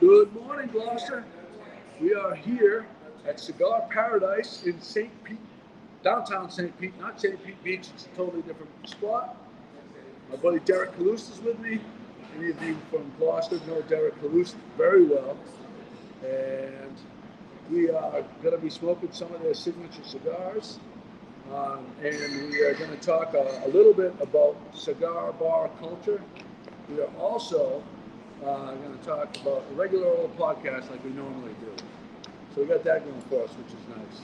Good morning, Gloucester. We are here at Cigar Paradise in St. Pete, downtown St. Pete, not St. Pete Beach. It's a totally different spot. My buddy Derek Caluste is with me. Any of you from Gloucester know Derek Caluste very well. And we are going to be smoking some of their signature cigars. And we are going to talk a little bit about cigar bar culture. We are also going to talk about a regular old podcast like we normally do. So we got that going for us, which is nice.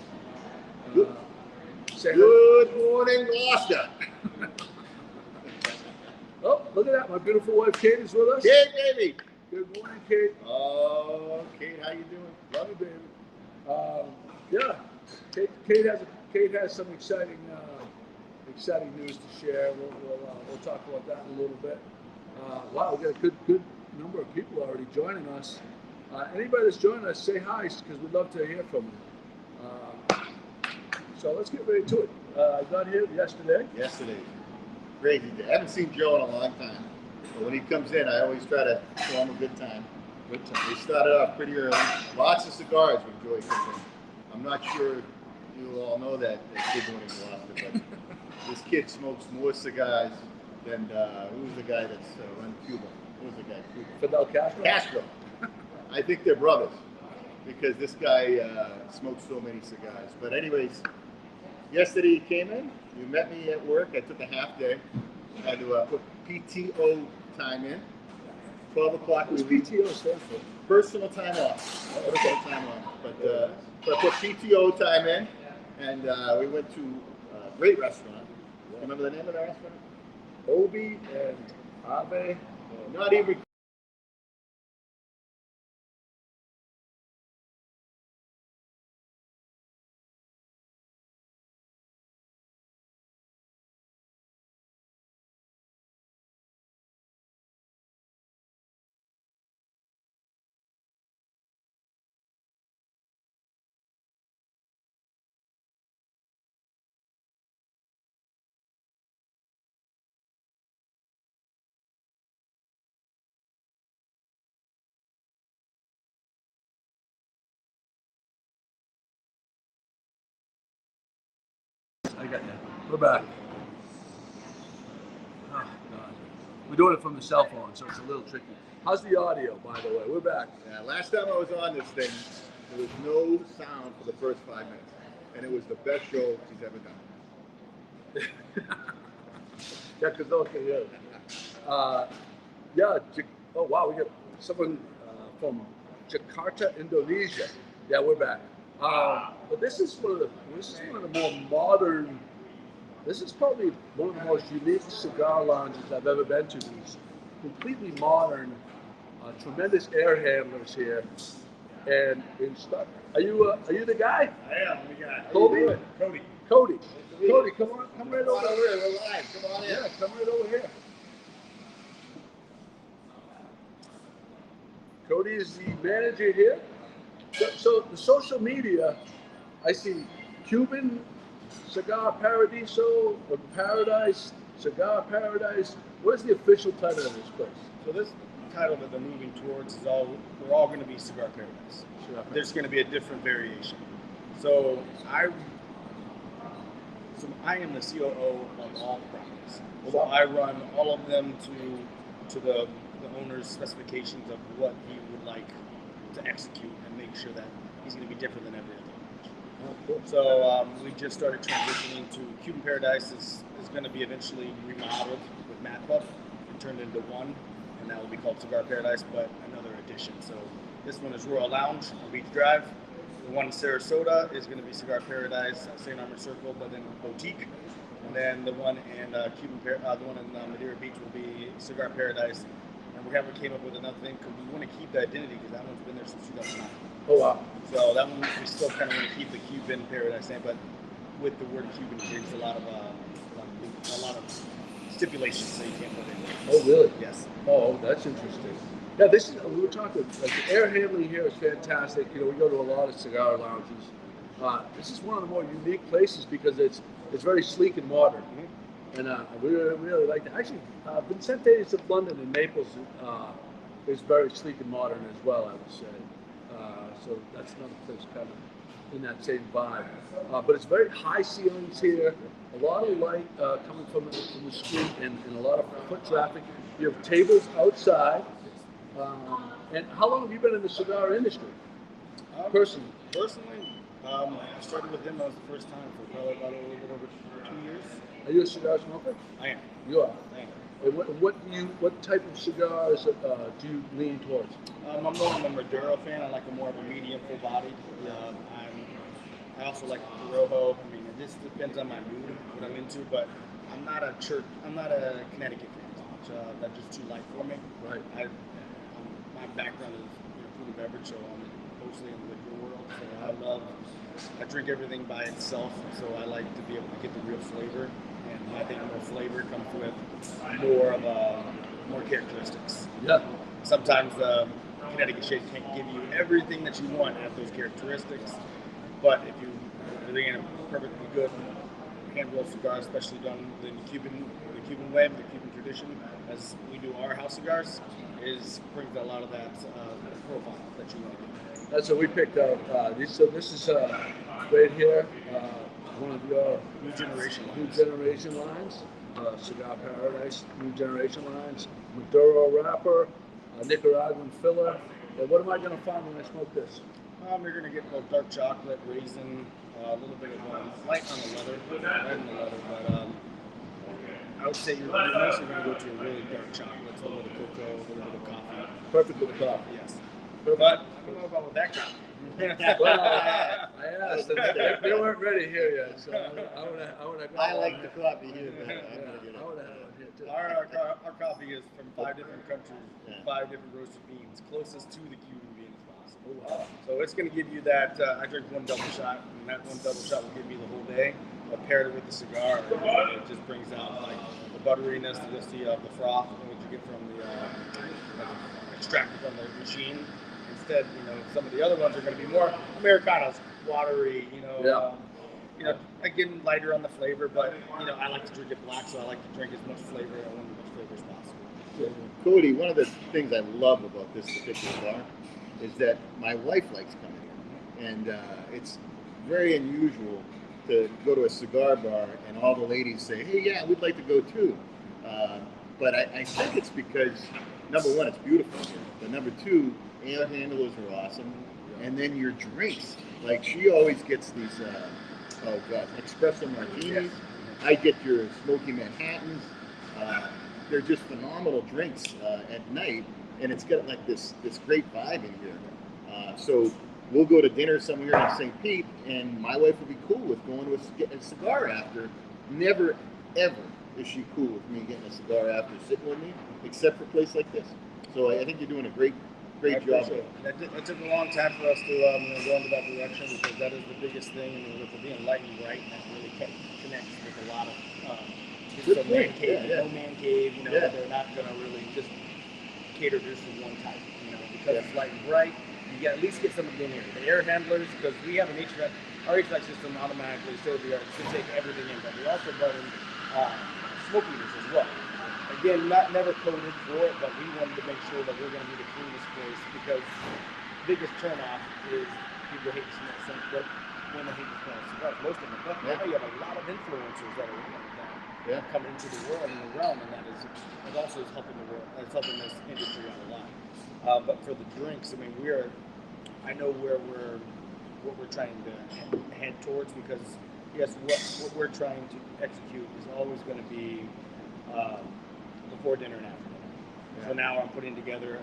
Good morning, Gloucester. Oh, look at that. My beautiful wife, Kate, is with us. Kate, baby. Good morning, Kate. Oh, Kate, how you doing? Love you, baby. Yeah, Kate has some exciting news to share. We'll talk about that in a little bit. Wow, we got a good number of people already joining us. Anybody that's joining us, say hi, because we'd love to hear from you. So let's get ready to it. I got here yesterday. Crazy day. I haven't seen Joe in a long time. But when he comes in, I always try to show him a good time. We started off pretty early. Lots of cigars when Joey comes in. I'm not sure you all know that kid doing in Gloucester, but this kid smokes more cigars than who's the guy that's run Cuba? Who's the guy? Cuba. Fidel Castro? Castro. I think they're brothers because this guy smokes so many cigars. But anyways, yesterday he came in. You met me at work. I took a half day. I had to put PTO time in. 12 o'clock. What's PTO stand for? Personal time off. Personal time off. But so I put PTO time in, and we went to a great restaurant. Remember the name of the restaurant? Obi and Ave. Not even. I got you. We're back. Oh, God. We're doing it from the cell phone, so it's a little tricky. How's the audio, by the way? We're back. Yeah, last time I was on this thing, there was no sound for the first 5 minutes. And it was the best show he's ever done. Yeah, because okay, yeah. Oh wow, we got someone from Jakarta, Indonesia. Yeah, we're back. But this is one of the more modern. This is probably one of the most unique cigar lounges I've ever been to. These completely modern, tremendous air handlers here, and in stock. Are you the guy? I am the guy. Cody. Cody, come right over here. We're live. Come on in. Yeah, come right over here. Cody is the manager here. So the social media, I see Cuban Cigar Paradiso, or Paradise, Cigar Paradise. What is the official title of this place? So this title that they're moving towards is we're all going to be Cigar Paradise. There's going to be a different variation. So I am the COO of all the properties. So I run all of them to the owner's specifications of what he would like to execute and make sure that he's going to be different than every other owner. So we just started transitioning to Cuban Paradise is going to be eventually remodeled with Matt Puff and turned into one, and that will be called Cigar Paradise, but another edition. So this one is Royal Lounge on Beach Drive. The one in Sarasota is going to be Cigar Paradise, St. Armor Circle, but then Boutique. And then the one in the one in Madeira Beach will be Cigar Paradise. And we came up with another thing because we want to keep the identity because that one's been there since 2009. Oh wow! So that one we still kind of want to keep the Cuban Paradise name, but with the word Cuban brings a lot of stipulations, so you can't put it in. Oh really? Yes. Oh, that's interesting. Yeah, we were talking, like the air handling here is fantastic. You know, we go to a lot of cigar lounges. This is one of the more unique places because it's very sleek and modern. Mm-hmm. And we really like that. Actually, Vincente is in London and Naples is very sleek and modern as well, I would say. So that's another place kind of in that same vibe. But it's very high ceilings here, a lot of light coming from the street, and a lot of foot traffic. You have tables outside. And how long have you been in the cigar industry, personally? I started with him. That was the first time for probably about a little bit over 2 years. Are you a cigar smoker? I am. You are. I am. And what type of cigars do you lean towards? I'm more of a Maduro fan. I like a more of a medium, full bodied. I also like Rojo. I mean, it just depends on my mood, what I'm into. But I'm not a Connecticut fan. That's just too light for me. Right. My background is food and beverage, so I'm mostly in the liquor world. So I drink everything by itself. So I like to be able to get the real flavor. And I think more flavor comes with more characteristics. Yeah. Sometimes the Connecticut shade can't give you everything that you want at those characteristics, but if you bring in a perfectly good hand-rolled cigar, especially done in the Cuban way, the Cuban tradition, as we do our house cigars, brings a lot of that profile that you want to do. That's what we picked out. So this is right here. One of your New generation lines, Cigar Paradise, new generation lines, Maduro wrapper, Nicaraguan filler. And what am I going to find when I smoke this? You're going to get a dark chocolate, raisin, a little bit of light on the leather, but I would say you're mostly going to go to a really dark chocolate, a little bit of cocoa, a little bit of coffee. Perfect with the coffee. Yes. But I don't know about with that coffee. Well, I asked, and they weren't ready here yet, so I would have. I like the coffee here, but I'm gonna get it. I would have one here too. Our coffee is from 5 different countries, 5 different roasted beans, closest to the Cuban bean as possible. Oh, wow. So it's going to give you that. I drink one double shot, and that one double shot will give me the whole day. But paired it with the cigar, it just brings out like the butteriness, the froth, what you get from the extracted from the machine. Instead, some of the other ones are going to be more Americanos, watery, again, lighter on the flavor, but, I like to drink it black, so I like to drink as much flavor and as much flavor as possible. Cody, one of the things I love about this particular bar is that my wife likes coming here, and it's very unusual to go to a cigar bar and all the ladies say, hey, yeah, we'd like to go too. But I think it's because, number one, it's beautiful here, but number two, air handlers are awesome, and then your drinks. Like, she always gets these, espresso martinis. I get your smoky Manhattans. They're just phenomenal drinks at night, and it's got like this great vibe in here. So we'll go to dinner somewhere in St. Pete, and my wife will be cool with going to get a cigar after. Never, ever is she cool with me getting a cigar after sitting with me, except for a place like this. So I think you're doing a great job. It took a long time for us to go into that direction, because that is the biggest thing. With it being light and bright, that really connects with a lot of no man cave. They're not going to really just cater just to one type. Because it's light and bright, you at least get something in here. The air handlers, because we have an HVAC, our HVAC system automatically should take everything in, but we also brought in smoke eaters as well. Again, never coded for it, but we wanted to make sure that we're going to be the cleanest place, because the biggest turnoff is people hate to smell scent, but women hate to smell cigars, most of them. But now you have a lot of influencers that are come into the world and the realm, and that is also helping the world. It's helping this industry out a lot. But for the drinks, I mean, I know what we're trying to head towards, because yes, what we're trying to execute is always going to be before dinner and after dinner. Yeah. So now I'm putting together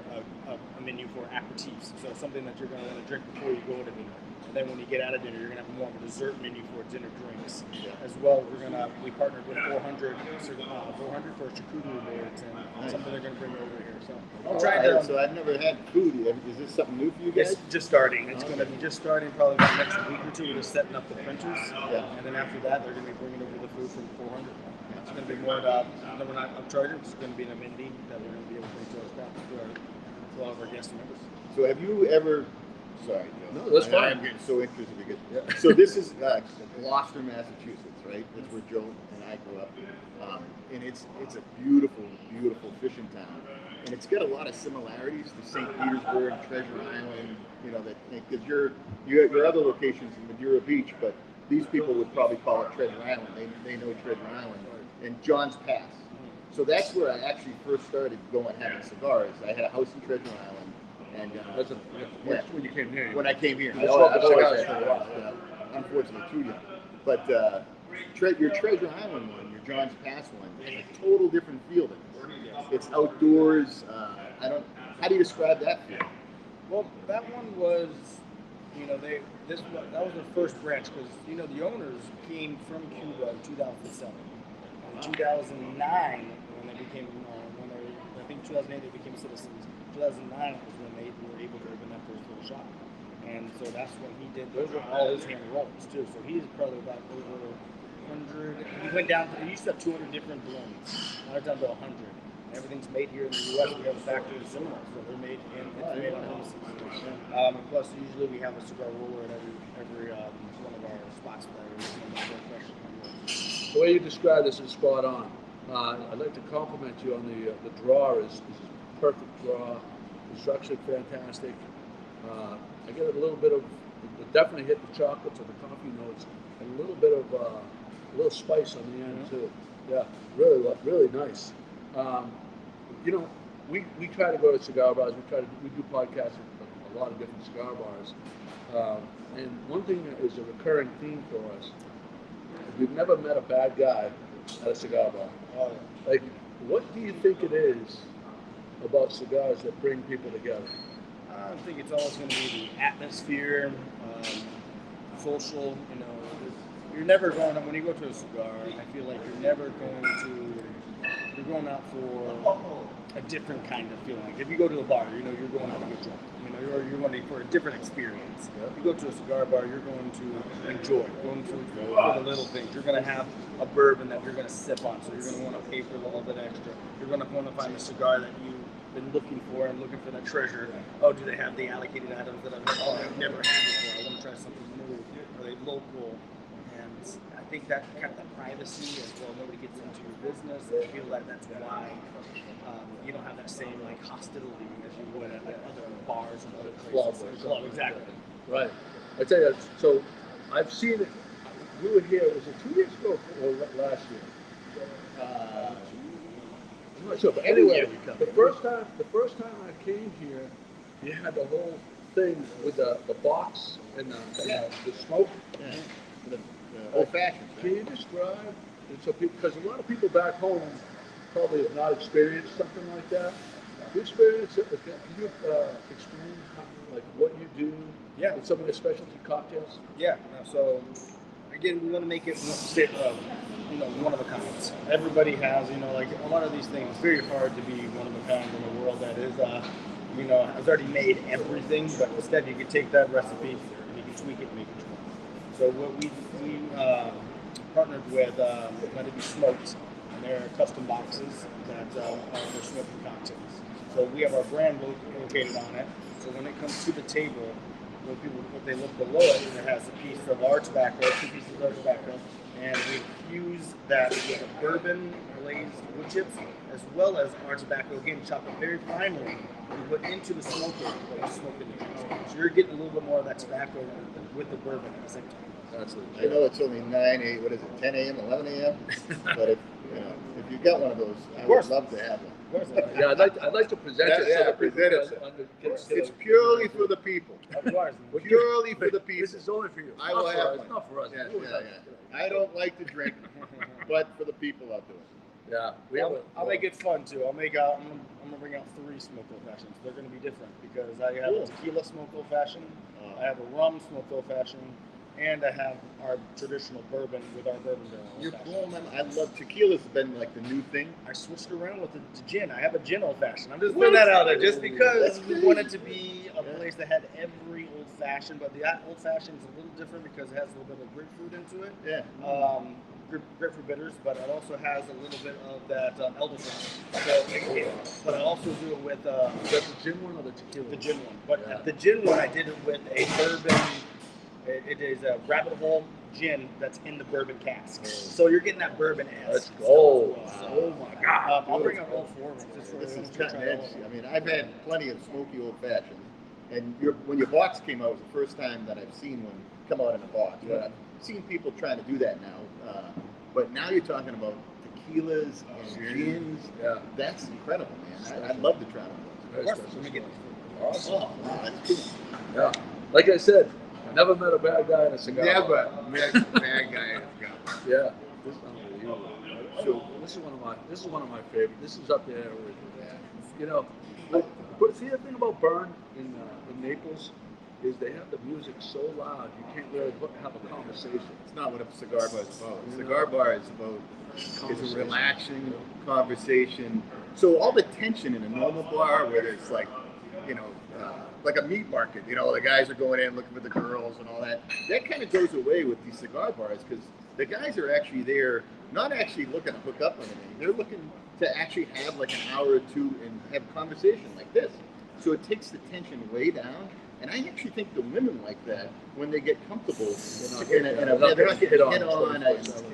a menu for aperitifs. So something that you're going to want to drink before you go to dinner. And then when you get out of dinner, you're going to have more of a dessert menu for dinner drinks. Yeah. As well, we partnered with 400 for charcuterie boards, and something they're going to bring over here. So I'm trying to. So I've never had food. Is this something new for you guys? It's just starting. It's going to be just starting probably about the next week or two. We're just setting up the printers. Yeah. And then after that, they're going to be bringing over the food from 400. It's going to be more about, we're not upcharging. It's going to be an amenity that we're going to be able to bring to our staff, to all of our guest members. So have you ever, sorry, Joe. No, that's fine. I'm getting so interested because, so this is Gloucester, Massachusetts, right? That's where Joe and I grew up. And it's a beautiful, beautiful fishing town. and it's got a lot of similarities to St. Petersburg, Treasure Island. You know that because your other locations in Madeira Beach, but these people would probably call it Treasure Island. They know Treasure Island and John's Pass. So that's where I actually first started going having cigars. I had a house in Treasure Island, and That's when you came here. when I came here, You smoked cigars for a while. unfortunately too young. But your Treasure Island one, your John's Pass one, has a total different feel than this. It's outdoors. How do you describe that feel? Well, that one was, that was their first branch because the owners came from Cuba in 2007. In 2009, when they became, I think 2008 they became citizens. 2009 was when they were able to open that first little shop, and so that's when he did. Those were all his hand rolls too. So he's probably about over 100. He went down. He used to have 200 different blends. Now it's down to 100. Everything's made here in the U.S. We have a factory similar, so they're made made on premises. Plus, usually we have a cigar roller at every one of our spots players. The way you describe this is spot on. I'd like to compliment you on the draw. Is a perfect draw. The structure fantastic. I get a little bit of definitely hit the chocolates or the coffee notes, and a little bit of a little spice on the end too. Yeah, really nice. We try to go to cigar bars. We do podcasts at a lot of different cigar bars, and one thing that is a recurring theme for us is we've never met a bad guy at a cigar bar. Like, what do you think it is about cigars that bring people together? I think it's always going to be the atmosphere, social. You're never going when you go to a cigar. I feel like you're going out for a different kind of feeling. Like if you go to a bar, you're going out to get drunk. You're going for a different experience. If you go to a cigar bar, you're going to enjoy, going for the little things. You're going to have a bourbon that you're going to sip on, so you're going to want to pay for a little bit extra. You're going to want to find a cigar that you've been looking for and looking for that treasure. Oh, do they have the allocated items that I've never had before? I want to try something new. Are they local? And I think that kind of the privacy as well. Nobody gets into your business. I feel like that's why you don't have that same hostility as you would at other bars and other places. Club, exactly. Right. I tell you, so I've seen it. We were here. Was it 2 years ago or last year? I'm not sure, but anyway, the first time I came here, you had the whole thing with the box and the smoke. Yeah. The old fashioned. Can you describe? So, because a lot of people back home probably have not experienced something like that. Have you experienced it? Can you explain what you do? Yeah. With some of the specialty cocktails. Yeah. So again, we want to make it one of a kind. Everybody has, a lot of these things. It's very hard to be one of a kind in a world that is, has already made everything. But instead, you can take that recipe and you can tweak it and make it your own. So what we partnered with Let It Be Smoked, and they're custom boxes that are for smoking cocktails. So we have our brand located on it. So when it comes to the table, if they look below it, it has a piece of our tobacco, 2 pieces of our tobacco, and we fuse that with a bourbon glazed wood chips, as well as our tobacco, again, chopped up very finely, and put into the smoker while you smoke in the chips. So you're getting a little bit more of that tobacco with the bourbon at the same time. I know it's only 10 a.m., 11 a.m., but if you got one of those, I would love to have one. Yeah, I'd like to present it. Yeah, present it. It's purely for the people. Purely for the people. This is only for you. I will have one. It's not for us. Yeah. I don't like to drink, but for the people, I'll do it. Yeah, I'll make it fun too. I'm gonna bring out 3 smoked old fashions. They're gonna be different because I have a tequila smoked old fashioned, I have a rum smoked old fashioned, and I have our traditional bourbon with our bourbon barrel. You're cool, man. I love tequila's been like the new thing. I switched around with the gin. I have a gin old fashioned. I'm just putting that out there just because we wanted to be a place that had every old fashioned, but the old fashioned is a little different because it has a little bit of grapefruit into it. Yeah. Grapefruit bitters, but it also has a little bit of that elderflower. But I also do it with is that the gin one or the tequila? The gin one. But the gin one, I did it with a bourbon. It is a rabbit hole gin that's in the bourbon cask. So you're getting that bourbon ass. Let's go. So, Oh my God. I'll bring up all 4 of them. Just for This is everyone to cutting try edge. all of them. I mean, I've had plenty of smoky old fashions, and when your box came out, it was the first time that I've seen one come out in a box. Yeah. But I've seen people trying to do that now. But now you're talking about tequilas and gins. Yeah. That's incredible, man. I'd love to try one. Very Of course, special. let me get Awesome. Oh, that's cool. Yeah. Like I said, never met a bad guy in a cigar. Never met a bad guy in a cigar. Yeah. This is unbelievable. So this is one of my favorite. This is up there with, you know. But see, the thing about Burn in Naples is they have the music so loud you can't really have a conversation. It's not what a cigar bar is about. A cigar bar is about is a relaxing conversation. So all the tension in a normal bar, where it's like, you know, like a meat market, you know, the guys are going in looking for the girls and all that. That kind of goes away with these cigar bars because the guys are actually there, not actually looking to hook up on anything. They're looking to actually have like an hour or two and have a conversation like this. So it takes the tension way down. And I actually think the women like that when they get comfortable. They're not getting hit on.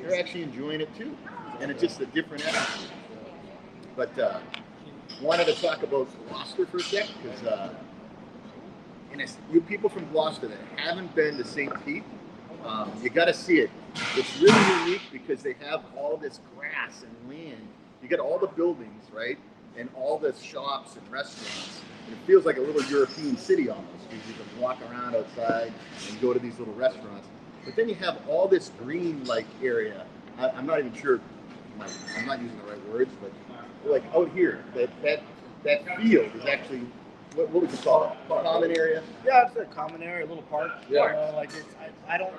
They're actually enjoying it too. And it's just a different attitude. But wanted to talk about Gloucester for a sec because you people from Gloucester that haven't been to St. Pete, you got to see it. It's really unique because they have all this grass and land. You got all the buildings, right, and all the shops and restaurants. And it feels like a little European city almost because you can walk around outside and go to these little restaurants. But then you have all this green-like area. I'm not even sure. I'm not using the right words, but like out here, that field is actually. What would you call it? Common area? Yeah, it's a common area, a little park. Yeah. Like I don't.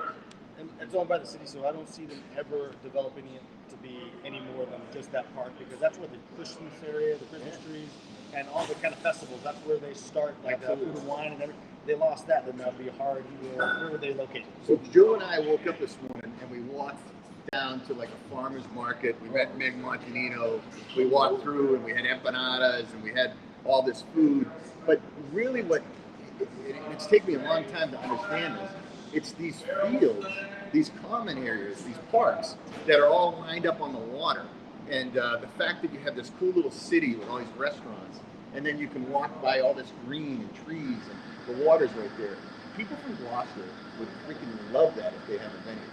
It's owned by the city, so I don't see them ever developing it to be any more than just that park because that's where the Christmas area, the Christmas trees, and all the kind of festivals. That's where they start, like food and wine and everything. They lost that, then that'd be hard. Where were they located? So Joe and I woke up this morning and we walked down to like a farmer's market. We met Meg Montanino. We walked through and we had empanadas and we had all this food. But really it's taken me a long time to understand this. It's these fields, these common areas, these parks that are all lined up on the water. And the fact that you have this cool little city with all these restaurants, and then you can walk by all this green and trees and the water's right there. People from Gloucester would freaking love that if they haven't been here.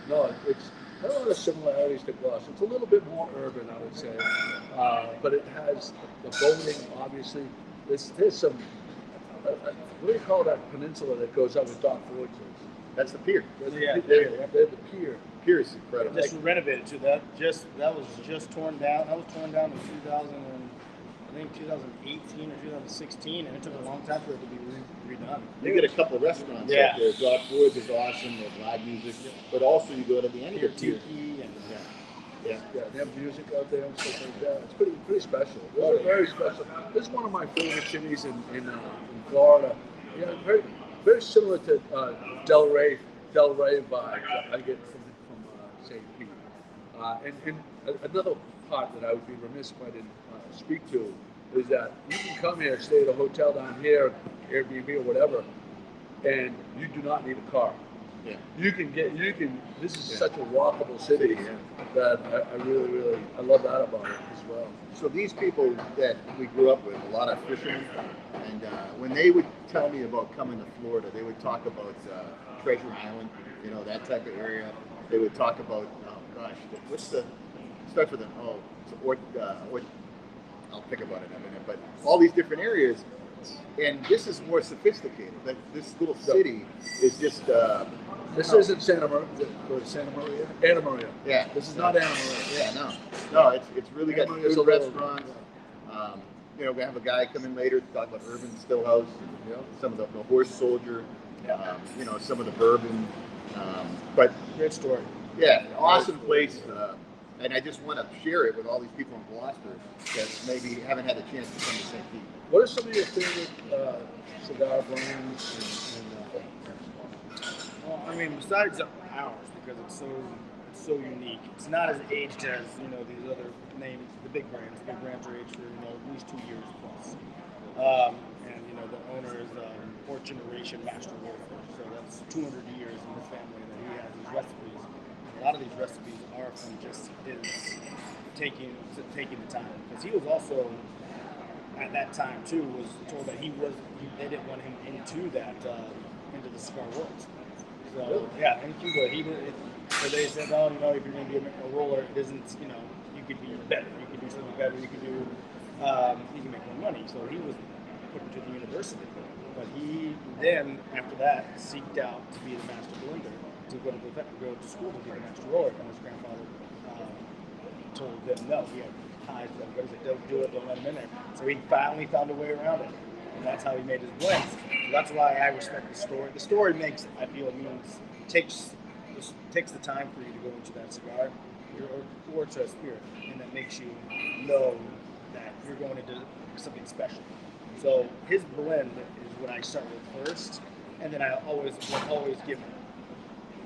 No, it's a lot of similarities to Gloucester. It's a little bit more urban, I would say, but it has the boating. Obviously, there's some. What do you call that peninsula that goes up with Dock Forge? That's the pier. Yeah, the pier. Pier is incredible. Just renovated too. That was just torn down. That was torn down in 2018 or 2016, and it took a long time for it to be redone. You get a couple of restaurants Yeah. out there. Dock Forge is awesome. There's live music, but also you go to the end of the pier. Tiki and Yeah. Yeah, they have music out there and stuff like that. It's pretty special. It's very special. This is one of my favorite cities in Florida. Yeah, very similar to Del Rey vibe I get from St. Pete. And another part that I would be remiss if I didn't speak to is that you can come here, stay at a hotel down here, Airbnb or whatever, and you do not need a car. Yeah. This is such a walkable city that I really love that about it as well. So these people that we grew up with, a lot of fishermen, and when they would tell me about coming to Florida, they would talk about Treasure Island, you know, that type of area. They would talk about, starts with an O. I'll think about it in a minute, but all these different areas. And this is more sophisticated. Like this little city is just. This isn't Santa Maria. Anna Maria. Yeah. This is not Anna Maria. Yeah, no. It's really got Anna Maria's good a little- restaurants. You know, we have a guy come in later to talk about Urban Stillhouse, some of the Horse Soldier, you know, some of the bourbon. But great story. yeah, awesome place. And I just want to share it with all these people in Gloucester that maybe haven't had the chance to come to St. Pete. What are some of your favorite cigar brands? Well, I mean, besides ours, because it's so unique. It's not as aged as these other names, the big brands. The big brands are aged for at least 2 years plus. And the owner is fourth generation master roller, so that's 200 years in his family that he has these recipes. A lot of these recipes are from just his taking the time, because he was also at that time too was told that they didn't want him into into the cigar world. So yeah, in Cuba so they said, oh, you know, if you're going to be a roller, it isn't, you know, you could be better, you could do something better, you can make more money. So he was put into the university, but he then after that seeked out to be the master blender, to go to school to be the master roller, and his grandfather told them no. He had ties to them, but he said, don't do it, don't let him in there. So he finally found a way around it, and that's how he made his blends. So that's why I respect the story. The story makes, I feel, takes the time for you to go into that cigar or to a spirit, and that makes you know that you're going into something special. So his blend is what I start with first, and then I will always give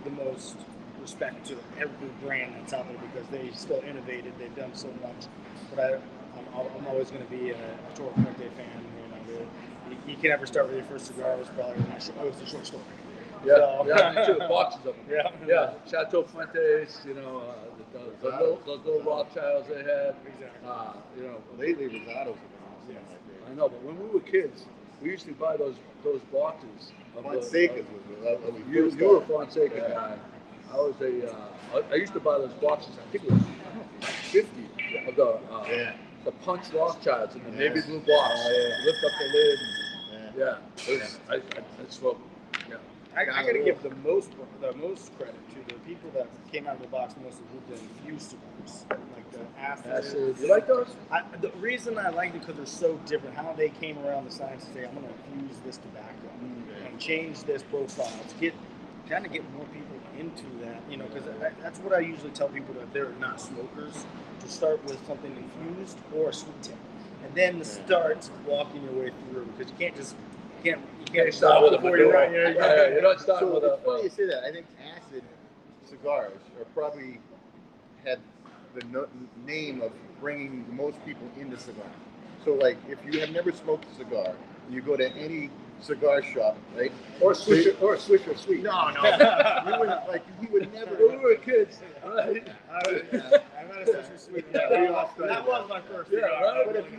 the most respect to every brand that's out there, because they still innovated. They've done so much. But I'm always going to be a Toro Fuente fan. You know, you can never start with your first cigar. It was probably a short story. Yeah, So, yeah, me too. Boxes of them. Yeah. Chateau Fuentes, you know, those little Rothschilds they had. Exactly. You know, Lately, Rosados have been awesome. Yes. I know, but when we were kids, we used to buy those boxes. Fonsecas was You were a Fonseca guy. I was I used to buy those boxes. I think it was 50 of the Punch Rothschilds in the navy blue box. Lift up the lid. I smoked. Yeah. I got to give the most credit to the people that came out of the box most with the infused cigars, like the acid. You like those? The reason I like it because they're so different. How they came around the science to say, I'm going to infuse this tobacco and change this profile to kind of get more people into that, you know, because that's what I usually tell people that they're not smokers, to start with something infused or a sweet tip, and then start walking your way through, because you can't stop with a before you run. You're not starting with it's funny you say that. I think acid cigars are probably had the name of bringing most people into cigar. So, like, if you have never smoked a cigar, you go to any cigar shop, right? Or Swisher Sweet. No. You would never. When we were kids, right? I'm not a Swisher Sweet. That was my first cigar. Right? But if you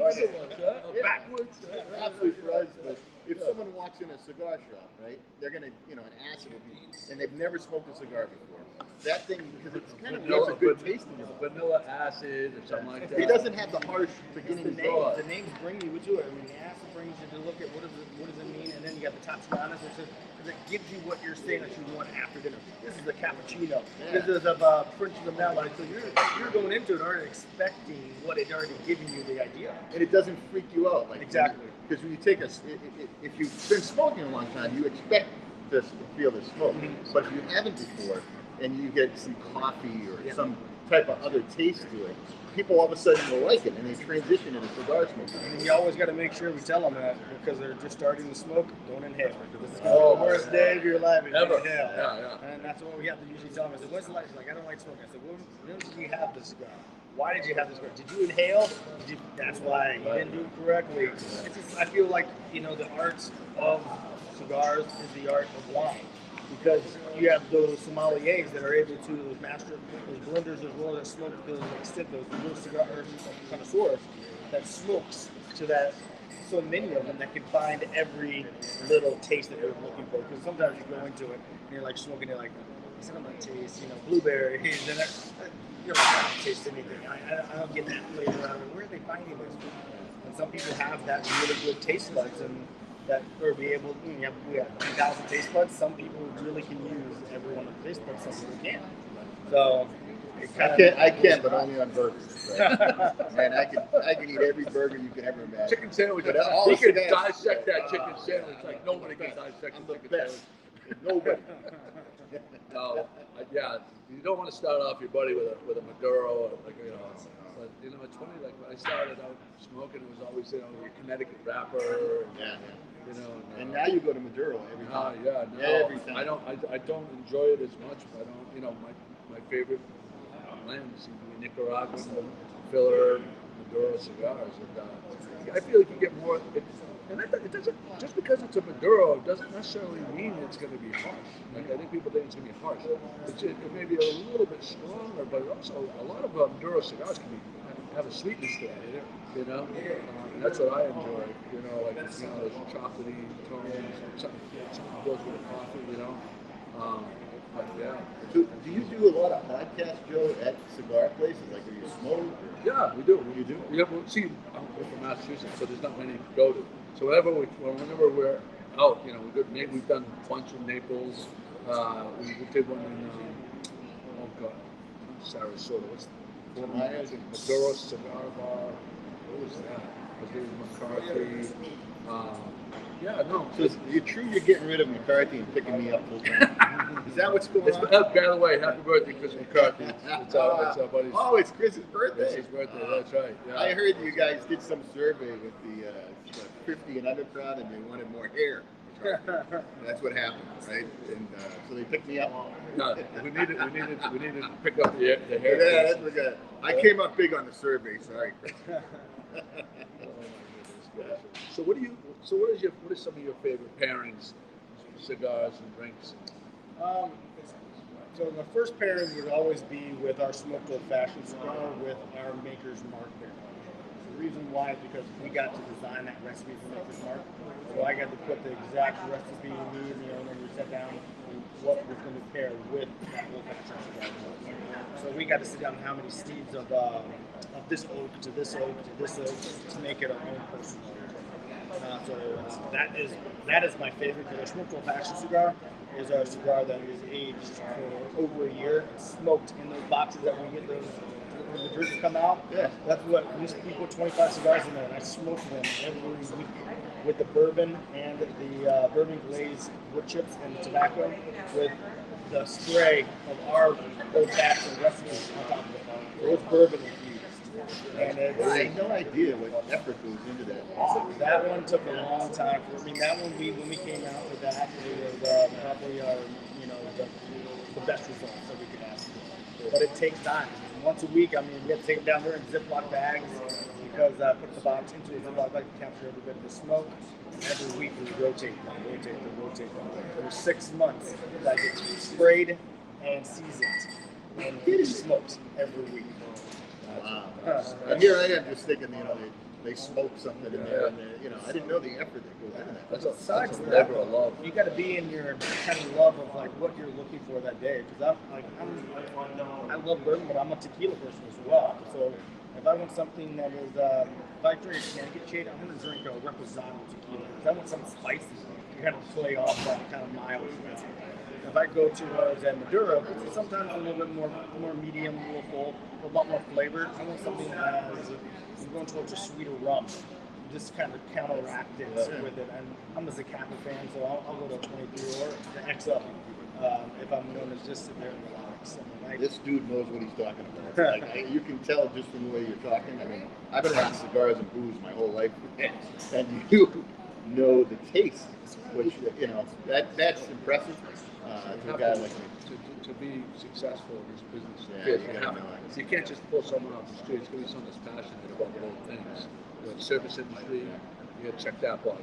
backwards. Absolutely for us, but if someone walks in a cigar shop, right, they're gonna, an acid will be, and they've never smoked a cigar before. That thing, because it's kind of has a good taste in it. Vanilla acid or something like that. It doesn't have the harsh beginning. The names bring you to it. I mean, the acid brings you to look at what does it mean, and then you got the Tatsianas, because it gives you what you're saying that you want after dinner. This is a cappuccino. This is a French vanilla. So you're going into it already expecting what it already giving you the idea. And it doesn't freak you out. Like, exactly. Because when you take if you've been smoking a long time, you expect to feel the smoke. Mm-hmm. But if you haven't before, and you get some coffee or some type of other taste to it, people all of a sudden will like it, and they transition into cigar smoking. And you always got to make sure we tell them that, because they're just starting to smoke, don't inhale. This is the worst day of your life if you inhale. Yeah. And that's what we have to usually tell them. I said, when's the last? Like, I don't like smoking. I said, when did you have this cigar? Why did you have this cigar? Did you inhale? That's why you didn't do it correctly. It's just, I feel like, the art of cigars is the art of wine. Because you have those sommeliers that are able to, those blenders as well that smoke, those real cigar connoisseurs that smokes to that, so many of them that can find every little taste that they're looking for. Because sometimes you go into it and you're like smoking, you're like, I don't like taste, blueberries, and you don't taste anything. I don't get that flavor out of it. Where are they finding this? And some people have that really good taste buds, and that or be able, we have 2,000 taste buds. Some people really can use every one of the taste buds. Some people can't. So I can't, but only on burgers. Right? Man, I can eat every burger you can ever imagine. Chicken sandwich. But He can dissect that chicken sandwich like nobody can dissect a chicken sandwich. Nobody. No, you don't want to start off your buddy with a Maduro, or But it's funny. Like when I started out smoking, it was always your Connecticut wrapper. And now you go to Maduro every time. Every time. I don't enjoy it as much. But I don't. My favorite blends are Nicaraguan filler Maduro cigars. And, I feel like you get more. And it doesn't, just because it's a Maduro doesn't necessarily mean it's going to be harsh. Like I think people think it's going to be harsh. It may be a little bit stronger, but also a lot of Maduro cigars can have a sweetness to it. You know, and that's what I enjoy. You know, like those chocolatey tones, something goes with the coffee. You know, but yeah. So, do you do a lot of podcasts, Joe, at cigar places? Like, are you smoke? Yeah, we do. You do? Yeah, well, see, I'm from Massachusetts, so there's not many to go to. So whenever we're out, you know, we've done a bunch in Naples. We did one in, oh God, Sarasota. What's the Maduro Cigar Bar? What was that? Was it McCarthy? Yeah, no. So is it true you're getting rid of McCarthy and picking me up full time? Is that what's going on? By the way, happy birthday, Chris McCarthy. It's our buddy's. Oh, it's Chris's birthday. It's his birthday, that's right. Yeah. I heard you guys did some survey with the 50 and under crowd and they wanted more hair. That's what happened, right? And so they picked me up. No, we needed to pick up the hair. Yeah, that's what got. I came up big on the survey. Sorry, Chris. So what are some of your favorite pairings, cigars and drinks? So the first pairing would always be with our smoked old-fashioned cigar with our Maker's Mark there. The reason why is because we got to design that recipe for Maker's Mark. So I got to put the exact recipe we need, and then we sat down what was going to pair with that old-fashioned cigar. So we got to sit down how many steeds of this oak to this oak to this oak to make it our own personal. So that is my favorite. Because our smoked old-fashioned cigar is our cigar that is aged for over a year, smoked in those boxes that we get those when the drinks come out. Yeah, that's what we put 25 cigars in there, and I smoke them every week with the bourbon and the bourbon glazed wood chips and the tobacco with the spray of our old-fashioned recipe on top of it. So it's bourbon infused. And I had no idea what effort goes into that. That one took a long time. I mean, that one when we came out with that, it was probably the best results that we could ask for. But it takes time. Once a week, I mean, we have to take them down there in Ziploc bags because put the box into a Ziploc bag to capture every bit of the smoke. And every week we rotate them. For 6 months, that gets sprayed and seasoned and smoked every week. Wow. And here I am just thinking, they smoke something in there, and I didn't know the effort that goes into that. That's a labor of love. You got to be in your kind of love of like what you're looking for that day. Because I love bourbon, but I'm a tequila person as well. So if I want something that is, if I drink a Connecticut shade, I'm going to drink a Reposado tequila. If I want something spicy, you kind of play off that kind of mild. If I go to Maduro, it's sometimes a little bit more medium, a little full, a lot more flavor. I want something that is going towards a sweeter rum. Just kind of counteract it with it. And I'm a Zacapa fan, so I'll go to 23 or the XL if I'm going to just sit there and relax. This dude knows what he's talking about. You can tell just from the way you're talking. I mean, I've been around cigars and booze my whole life, and you know the taste, which that's impressive. To a guy like me. To be successful in this business, you can't just pull someone off the street. It's going to be someone that's passionate about little things. The service industry, you got to check that box.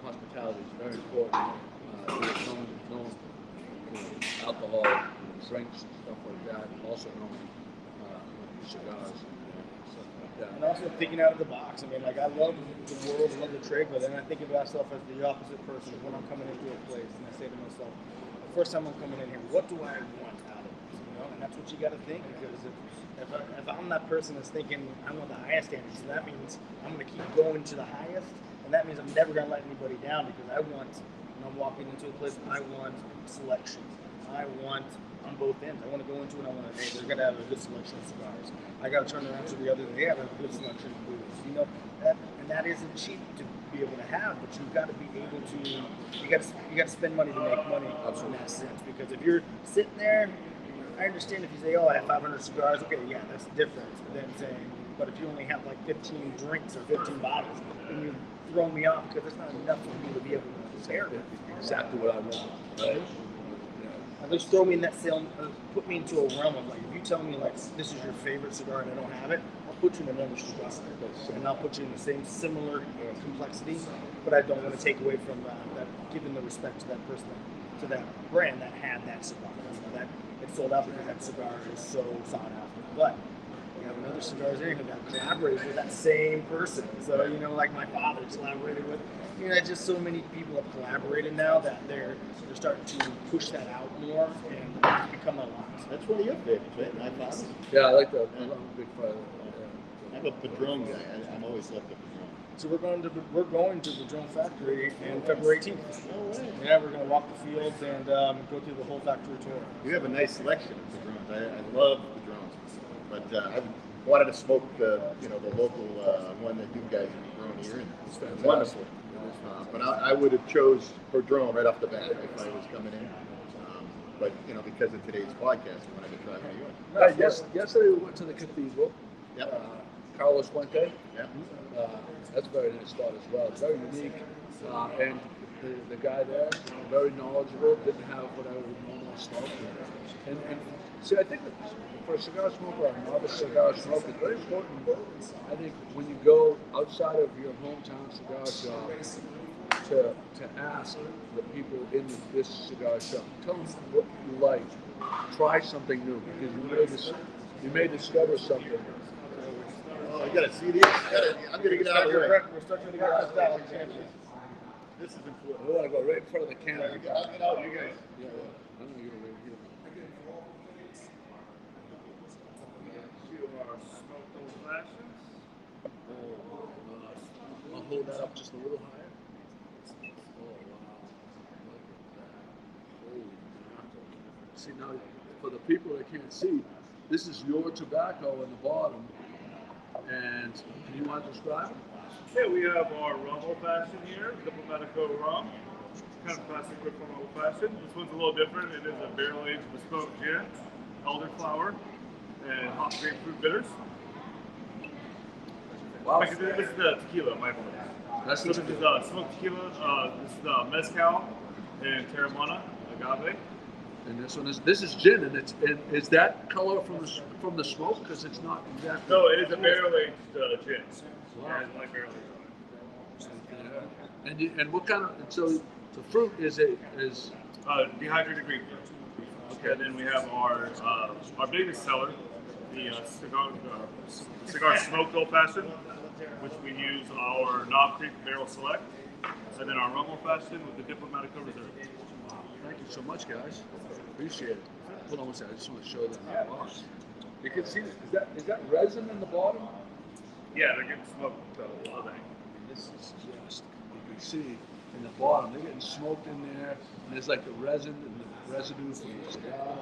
Hospitality is very important. Knowing alcohol, drinks, and stuff like that, and also knowing cigars and stuff like that. And also thinking out of the box. I mean, like I love the world, I love the trade, but then I think of myself as the opposite person when I'm coming into a place, and I say to myself, first time I'm coming in here, what do I want out of this? And that's what you got to think, because if I'm that person that's thinking I want the highest standards, so that means I'm going to keep going to the highest, and that means I'm never going to let anybody down, because when I'm walking into a place, I want selection. I want on both ends. I want to go into it, I want to, hey, they're going to have a good selection of cigars. I got to turn around to the other, they have a good selection of booze. That isn't cheap to be able to have, but you've got to be able to, you got to spend money to make money in that sense. Because if you're sitting there, I understand if you say, oh, I have 500 cigars, okay, yeah, that's different than saying, but if you only have like 15 drinks or 15 bottles, then you throw me off because there's not enough for me to be able to compare it. Exactly what I want, right? At least throw me in that sale, put me into a realm of like, if you tell me like this is your favorite cigar and I don't have it, I'll put you in another cigar, and I'll put you in the same similar complexity, but I don't want to take away from that, giving the respect to that person, to that brand that had that cigar. That it sold out because that cigar is so sought after. But we have another cigars here that collaborated with that same person. So like my father collaborated with. Just so many people have collaborated now that they're starting to push that out more, and it's become a lot. That's one of your favorites, right? My father's. Yeah, I like that. I'm a big fan of that. I'm a Padron guy. I'm always loved the Padron. So we're going to the Padron factory on February 18th. No way. Yeah, we're going to walk the fields and go through the whole factory tour. You have a nice selection of Padrons. I love Padrons, but I wanted to smoke the local one that you guys have grown here, and it's wonderful. But I would have chose Padron right off the bat if I was coming in. But because of today's podcast, I wanted to try one of yours. Yesterday we went to the cathedral. Yep. Carlos Fuente. Yeah. That's a very nice spot as well. It's very unique. And the guy there, very knowledgeable, didn't have what I would normally smoke. And see, I think that for a cigar smoker or a novice cigar smoker, it's very important, I think, when you go outside of your hometown cigar shop to ask the people in this cigar shop, tell them what you like, try something new, because you may discover something. Oh, you gotta see these. I'm gonna get out of the way. We're starting to get this out. This is important. We want to go right in front of the camera. I'll get out, you guys. Yeah, I'm gonna go right here. Our smoked old fashions. I'll hold that up just a little higher. Oh wow! Look at that! Holy mackerel! See now, for the people that can't see, this is your tobacco on the bottom. And do you want to describe it? Yeah, we have our rum old fashioned here, Diplomatico rum. Kind of classic quick from old fashioned. This one's a little different. It is a barrel aged bespoke gin, elderflower, and hot grapefruit bitters. Wow! This is the tequila, my apologies. That's So this is smoked tequila. This is mezcal and Terramana agave. And this is gin, and is that color from the smoke, because it's not exactly. No, it is a barrel aged gin. Wow. Yeah, it's like barrel aged. And what kind of so the fruit is Dehydrated grapefruit. Okay. And then we have our biggest seller, the cigar smoked old fashioned, which we use our Knob Creek Barrel Select, and then our rum old fashioned with the Diplomatico Reserve. Thank you so much, guys. Appreciate it. Hold on one second. I just want to show them the box. You can see is that resin in the bottom? Yeah, they're getting smoked all day. This is just you can see in the bottom. They're getting smoked in there, and there's like the resin and the residue from the cigar.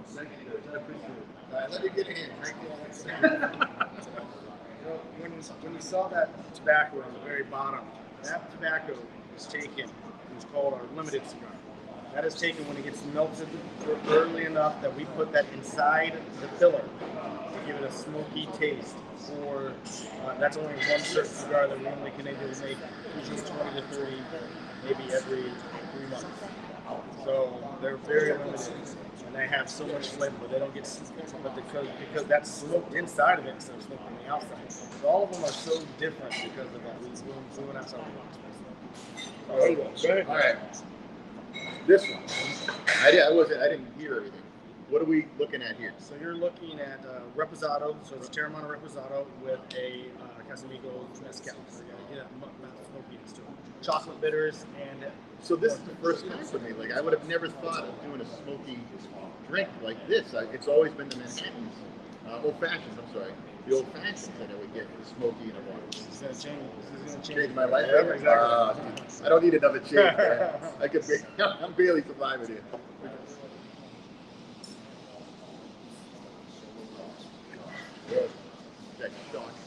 Thank you, guys. I appreciate it. All right, let me get in. Thank you. When you saw that tobacco on the very bottom, that tobacco was taken. It's called our limited cigar. That is taken when it gets melted early enough that we put that inside the filler to give it a smoky taste. Or that's only one certain cigar that we only can able to make, usually 20 to 30, maybe every 3 months. So they're very limited, and they have so much flavor, but they don't get smoked. But because that's smoked inside of it instead of smoked on the outside. So all of them are so different because of that. We went outside the box. All right. This one. I didn't hear everything. What are we looking at here? So you're looking at reposado, so it's Terramana reposado with a Casamigos mezcal. So you gotta get that smokiness to it. Chocolate bitters and. So this is the first time for me. Like I would have never thought of doing a smoky drink like this. It's always been the Manhattans, old fashions. I'm sorry, the old fashions that I would get smoky in a bottle. This is gonna change. This is gonna Change my life. Yeah, exactly. I don't need another change. Man. I'm barely surviving here. That's shocking.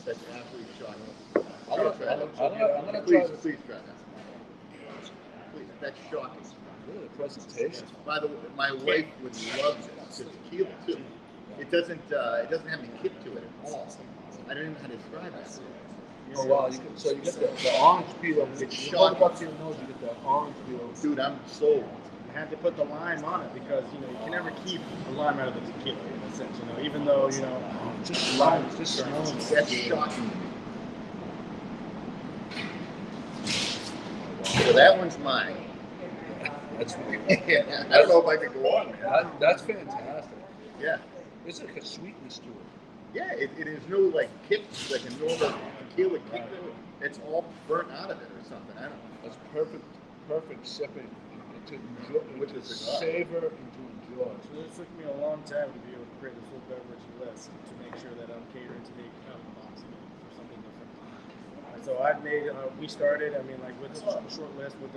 That's absolutely shocking. I'm gonna try that. I'm gonna Please try try that. Please, that's shocking. really the presentation. By the way, my wife would love this. It's tequila too. It doesn't have any kick to it at all. I don't even know how to describe it. Oh wow! So you get the orange peel. It's shot shocking. up to your nose. You get the orange peel. Dude, I'm sold. You had to put the lime on it because you can never keep the lime out of the tequila in a sense. Even though Just lime, just smelling. That's shocking. So that one's mine. That's Yeah, I don't know if I could go on, man. that's fantastic. Yeah. There's like a sweetness to it. Yeah, it is no like kick, like a normal tequila kick. It's all burnt out of it or something. I don't know. It's perfect sipping and to enjoy, With to the cigar. savor and to enjoy. So it took me a long time to be able to create a full beverage list to make sure that I'm catering to the economic box for something different. And so I've made, we started, I mean, like with a short list with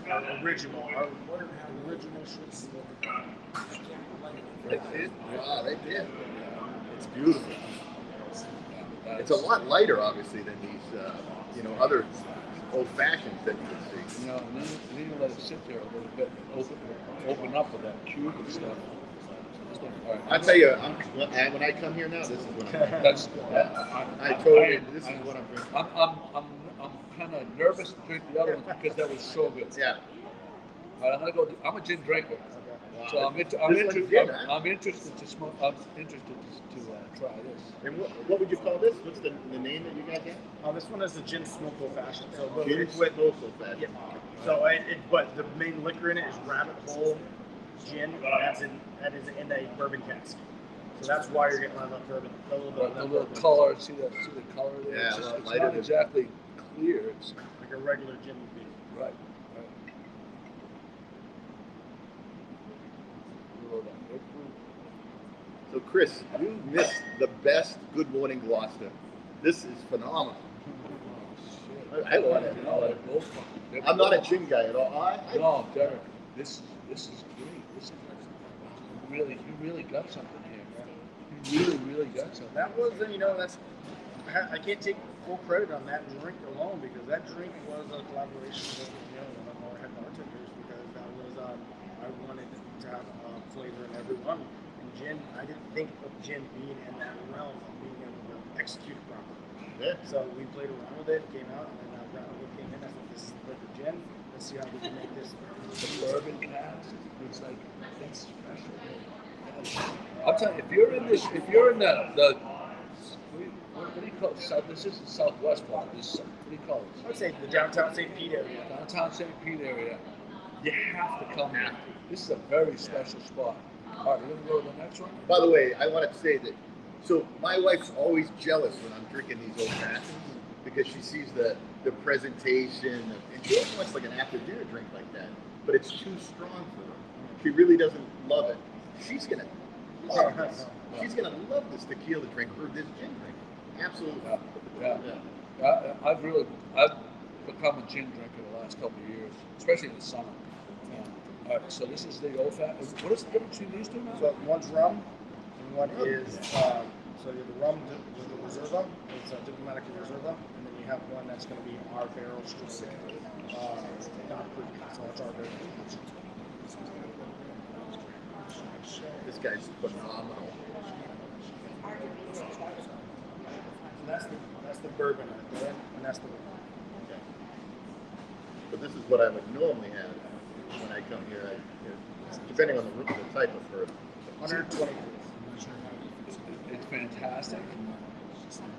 our original shirts. They did. Wow, they did. It's beautiful. It's a lot lighter, obviously, than these, other old fashions that you can see. And then you let it sit there a little bit and open up with that cube and stuff. All right. I tell you, when I come here now, this is what I'm drinking. I told you, this is what I'm drinking. I'm kind of nervous to drink the other one because that was so good. Yeah. All right, I'm gonna go. I'm a gin drinker, Wow. so I'm interested to smoke. I'm interested to try this. And what would you call this? What's the name that you got here? This one is the gin smoked old fashioned. So Gin it's smoked old fashioned. Yeah. So but the main liquor in it is rabbit hole gin. That is in a bourbon cask. So that's why you're getting a lot of bourbon. A little bit of The that little bourbon. color. See the color there. Yeah, It's lighter not than- exactly clear. It's Like a regular gin would be. right. Below that grapefruit. So, Chris, you missed the best Good Morning Gloucester. This is phenomenal. I love it. I'm not a gin guy at all. No, Derek, this is great. You really got something here, man. You really got something. That was, I can't take full credit on that drink alone because that drink was a collaboration with one of our head bartenders because that was I wanted to have flavor in every one. And gin, I didn't think of gin being in that realm of being able to execute it properly. Yeah. So we played around with it, came out, and then Brownwood came in. I thought this is the perfect gin. Let's see how we can make this. The bourbon cask. It's like it's special. I'm telling you, if you're in the what do you call it? This is the southwest part. What do you call it? I would say the downtown St. Pete area. Downtown St. Pete area. You have to come here. This is a very special spot. All right, we're gonna go to the next one. By the way, I wanted to say that. So my wife's always jealous when I'm drinking these old fashions because she sees the presentation and she also wants like an after dinner drink like that, but it's too strong for her. She really doesn't love it. She's gonna love this. She's gonna love this tequila drink or this gin drink. Absolutely. Yeah. I've become a gin drinker the last couple of years, especially in the summer. All right, so this is the old fashioned. What is the difference between these two now? So one's rum, and one is so you have the rum, the Reserva. It's a Diplomatic Reserva, and then you have one that's going to be our barrel straight, not proof. So it's our barrel. This guy's phenomenal. And that's the bourbon right there, and that's the rum. Okay. But this is what I would normally have when I come here. Depending on the type of bourbon. 120 proof. It's fantastic,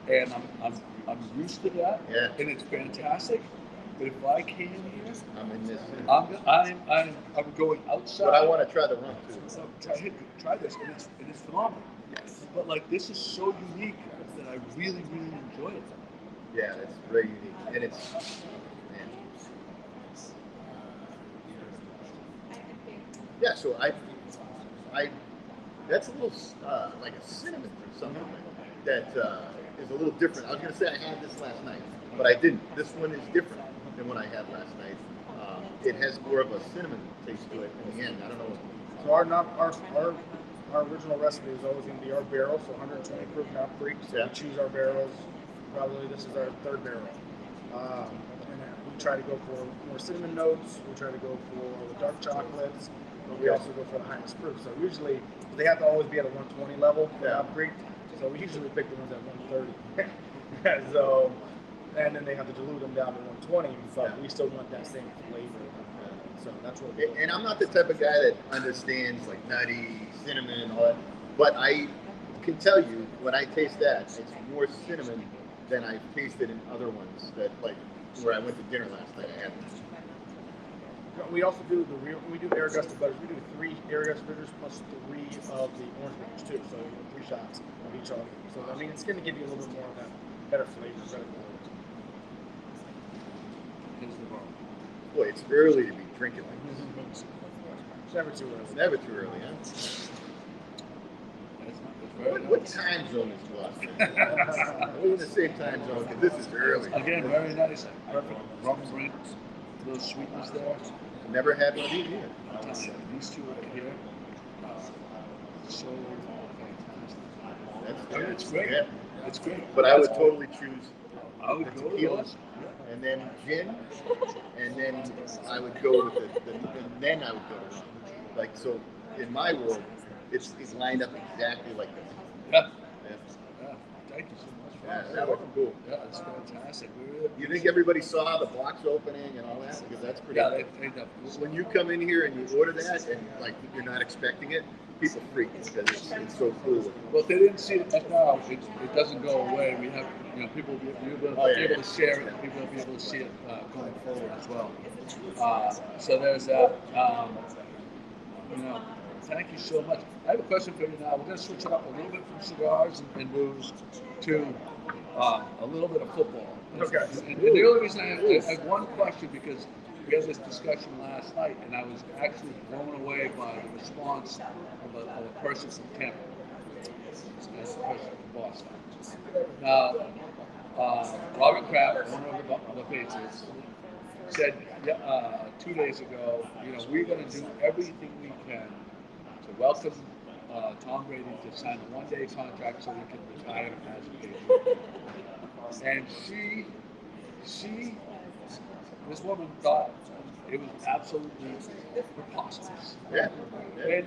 and I'm used to that. Yeah. And it's fantastic. But if I came here, I'm in this. I'm going outside. But I want to try the rum too. So try this, and it's phenomenal. Yes. But like this is so unique that I really enjoy it. Yeah, it's very unique, and it's man. Yeah, so I that's a little like a cinnamon or something that is a little different. I was gonna say I had this last night, but I didn't. This one is different than what I had last night. It has more of a cinnamon taste to it in the end. I don't know. So our original recipe is always going to be our barrel, so 120 proof not creek. So we choose our barrels. Probably this is our third barrel. And we try to go for more cinnamon notes. We try to go for the dark chocolates, but we also go for the highest proof. So usually they have to always be at a 120 level for Knob Creek. So we usually pick the ones at 130. So, and then they have to dilute them down to 120, but we still want that same flavor. So that's what. And I'm not the type of guy that understands like nutty, cinnamon, all that. But I can tell you when I taste that, it's more cinnamon than I've tasted in other ones that like where I went to dinner last night. I had We also do the real. We do air gusted butters. We do 3 air gusted bitters plus 3 of the orange bitters too. So 3 shots of each other. So I mean, it's going to give you a little bit more of that better flavor, better quality. Boy, it's early to be drinking like this. It's never too early. It's never too early, huh? What time zone is Gloucester? We're in the same time zone because this is early. Again, very nice. Perfect rum drink. Little sweetness there. Never had one of these either. These two right here. So fantastic. It's great. Yeah. It's great. But I would totally choose I would the go to tequila, those. and then gin, and then I would go with and then I would go to rum. Like, so in my world, it's lined up exactly like this. Yeah. Yeah. Thank you so much. Yeah, that was cool. Yeah, it's fantastic. You think everybody saw the box opening and all that? Because that's pretty Yeah, cool. they definitely. When you come in here and you order that and like you're not expecting it, people freak because it's so cool. Well, if they didn't see it now, it doesn't go away. We have, people will be able to share it. People will be able to see it going forward as well. So there's that. Thank you so much. I have a question for you now. We're going to switch it up a little bit from cigars and booze to a little bit of football. Okay. And the only reason I have one question because we had this discussion last night, and I was actually blown away by the response of a person from Tampa, as a person from Boston. Now, Robert Kraft, owner of the Patriots, said 2 days ago, we're going to do everything we can to welcome Tom Brady to sign a one-day contract so he can retire as a Patriot. And this woman thought it was absolutely preposterous. Yeah. And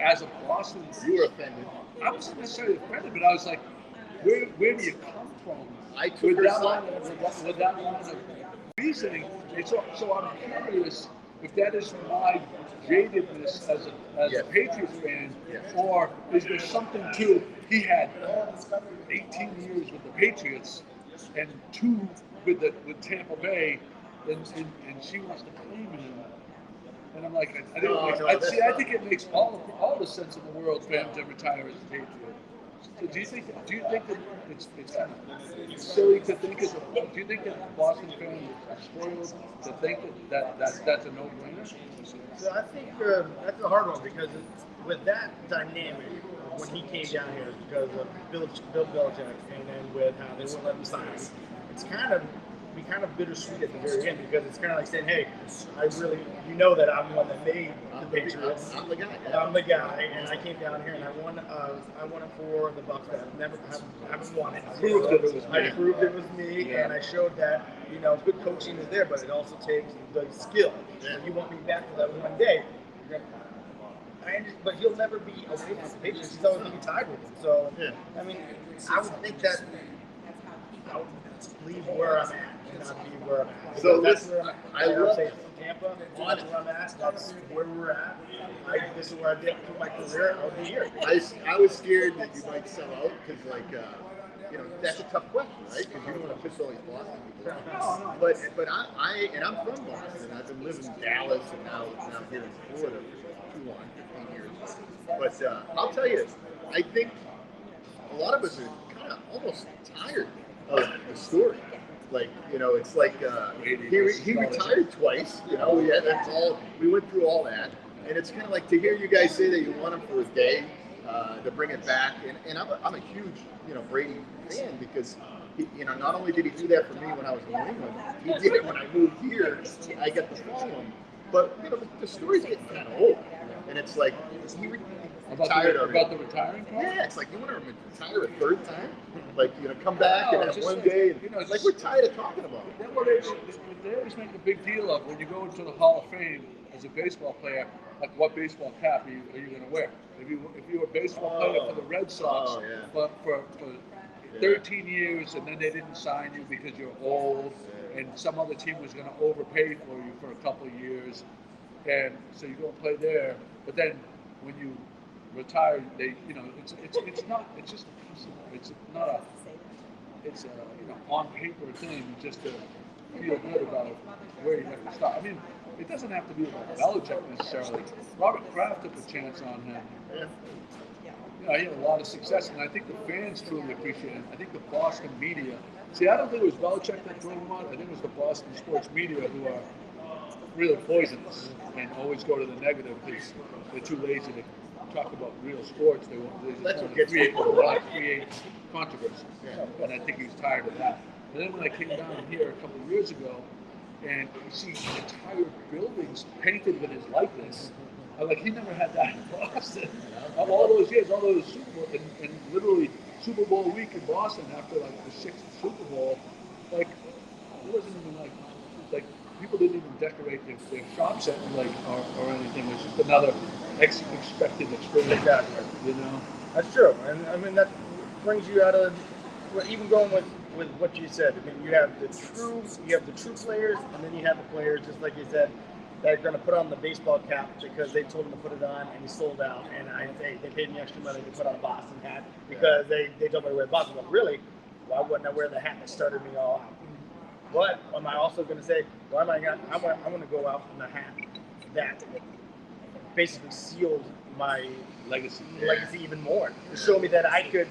as a Boston, You were offended. I wasn't necessarily offended, but I was like, where do you come from? I took with her that side. with that line of reasoning. And so I'm curious if that is my jadedness as a Yes. Patriots fan, Yes. or is there something to he had 18 years with the Patriots and 2 with Tampa Bay, and she wants to claim him. And I'm like, I think it makes all the sense in the world for him to retire as a Patriot. So do you think that it's kind of silly to think do you think that Boston fans are spoiled to think that's a no-brainer? So I think that's a hard one because with that dynamic, when he came down here because of Bill Belichick, and then with how they wouldn't let him sign, it's kind of bittersweet at the very end because it's kind of like saying, hey, I really, that I'm the one that made the Patriots. I'm the guy. I'm the guy, and I came down here and I won it for the Bucs that haven't won it. I proved it was me. I proved it was me, Yeah. and I showed that good coaching is there, but it also takes the skill. And you want me back for that one day. But he'll never be away from the Patriots. He's always going to be tied with them. So, Yeah. I mean, I would think that I would leave where I'm at and not be where I'm at. So that's listen, where I love say Tampa. That's where I'm at. That's where we're at. This is where I did through my career. I'll be here. I was scared that you might sell out because, that's a tough question, right? Because you don't want to piss all these Boston people off. But I'm from Boston. I've been living in Dallas and now here in Florida for too long, 15 years. But I'll tell you, I think a lot of us are kind of almost tired of the story. Like, it's like he retired twice. That's all. We went through all that, and it's kind of like to hear you guys say that you want him for a day to bring it back. And I'm a huge Brady fan because not only did he do that for me when I was in New England, he did it when I moved here. I got to follow him. But the story's getting kind of old, and it's like he retired already. About the retiring part? Yeah, it's like you want to retire a third time, like come back and have one day. And, it's like we're tired of talking about it. Well, they always make a big deal of when you go into the Hall of Fame as a baseball player, like what baseball cap are you going to wear? If you were a baseball player for the Red Sox, but for 13 years, and then they didn't sign you because you're old, and some other team was going to overpay for you for a couple of years, and so you go and play there. But then when you retire, it's not a on paper thing. Just feel good about where you have to start. I mean, it doesn't have to be about Belichick necessarily. Robert Kraft took a chance on him. You know, he had a lot of success, and I think the fans truly appreciate it. I think the Boston media. See, I don't think it was Belichick that drove him on. I think it was the Boston sports media who are really poisonous and always go to the negative because they're too lazy to talk about real sports. They just want to create controversy. Yeah. And I think he was tired of that. And then when I came down here a couple of years ago, and you see entire buildings painted with his likeness, I'm like, he never had that in Boston. Of all those years, all those Super Bowl, and literally Super Bowl week in Boston after like the 6th Super Bowl, like it wasn't even like people didn't even decorate their shop set or anything. It was just another expected experience. Exactly. You know, that's true, and I mean that brings you out of even going with what you said. I mean, you have the true players, and then you have the players, just like you said, that are going to put on the baseball cap because they told him to put it on and he sold out, and they paid me extra money to put on a Boston hat because they told me to wear Boston. But really, why wouldn't I wear the hat that started me all out? But am I also going to say, why am I going? I'm going to go out in the hat that basically sealed my legacy even more to show me that I could.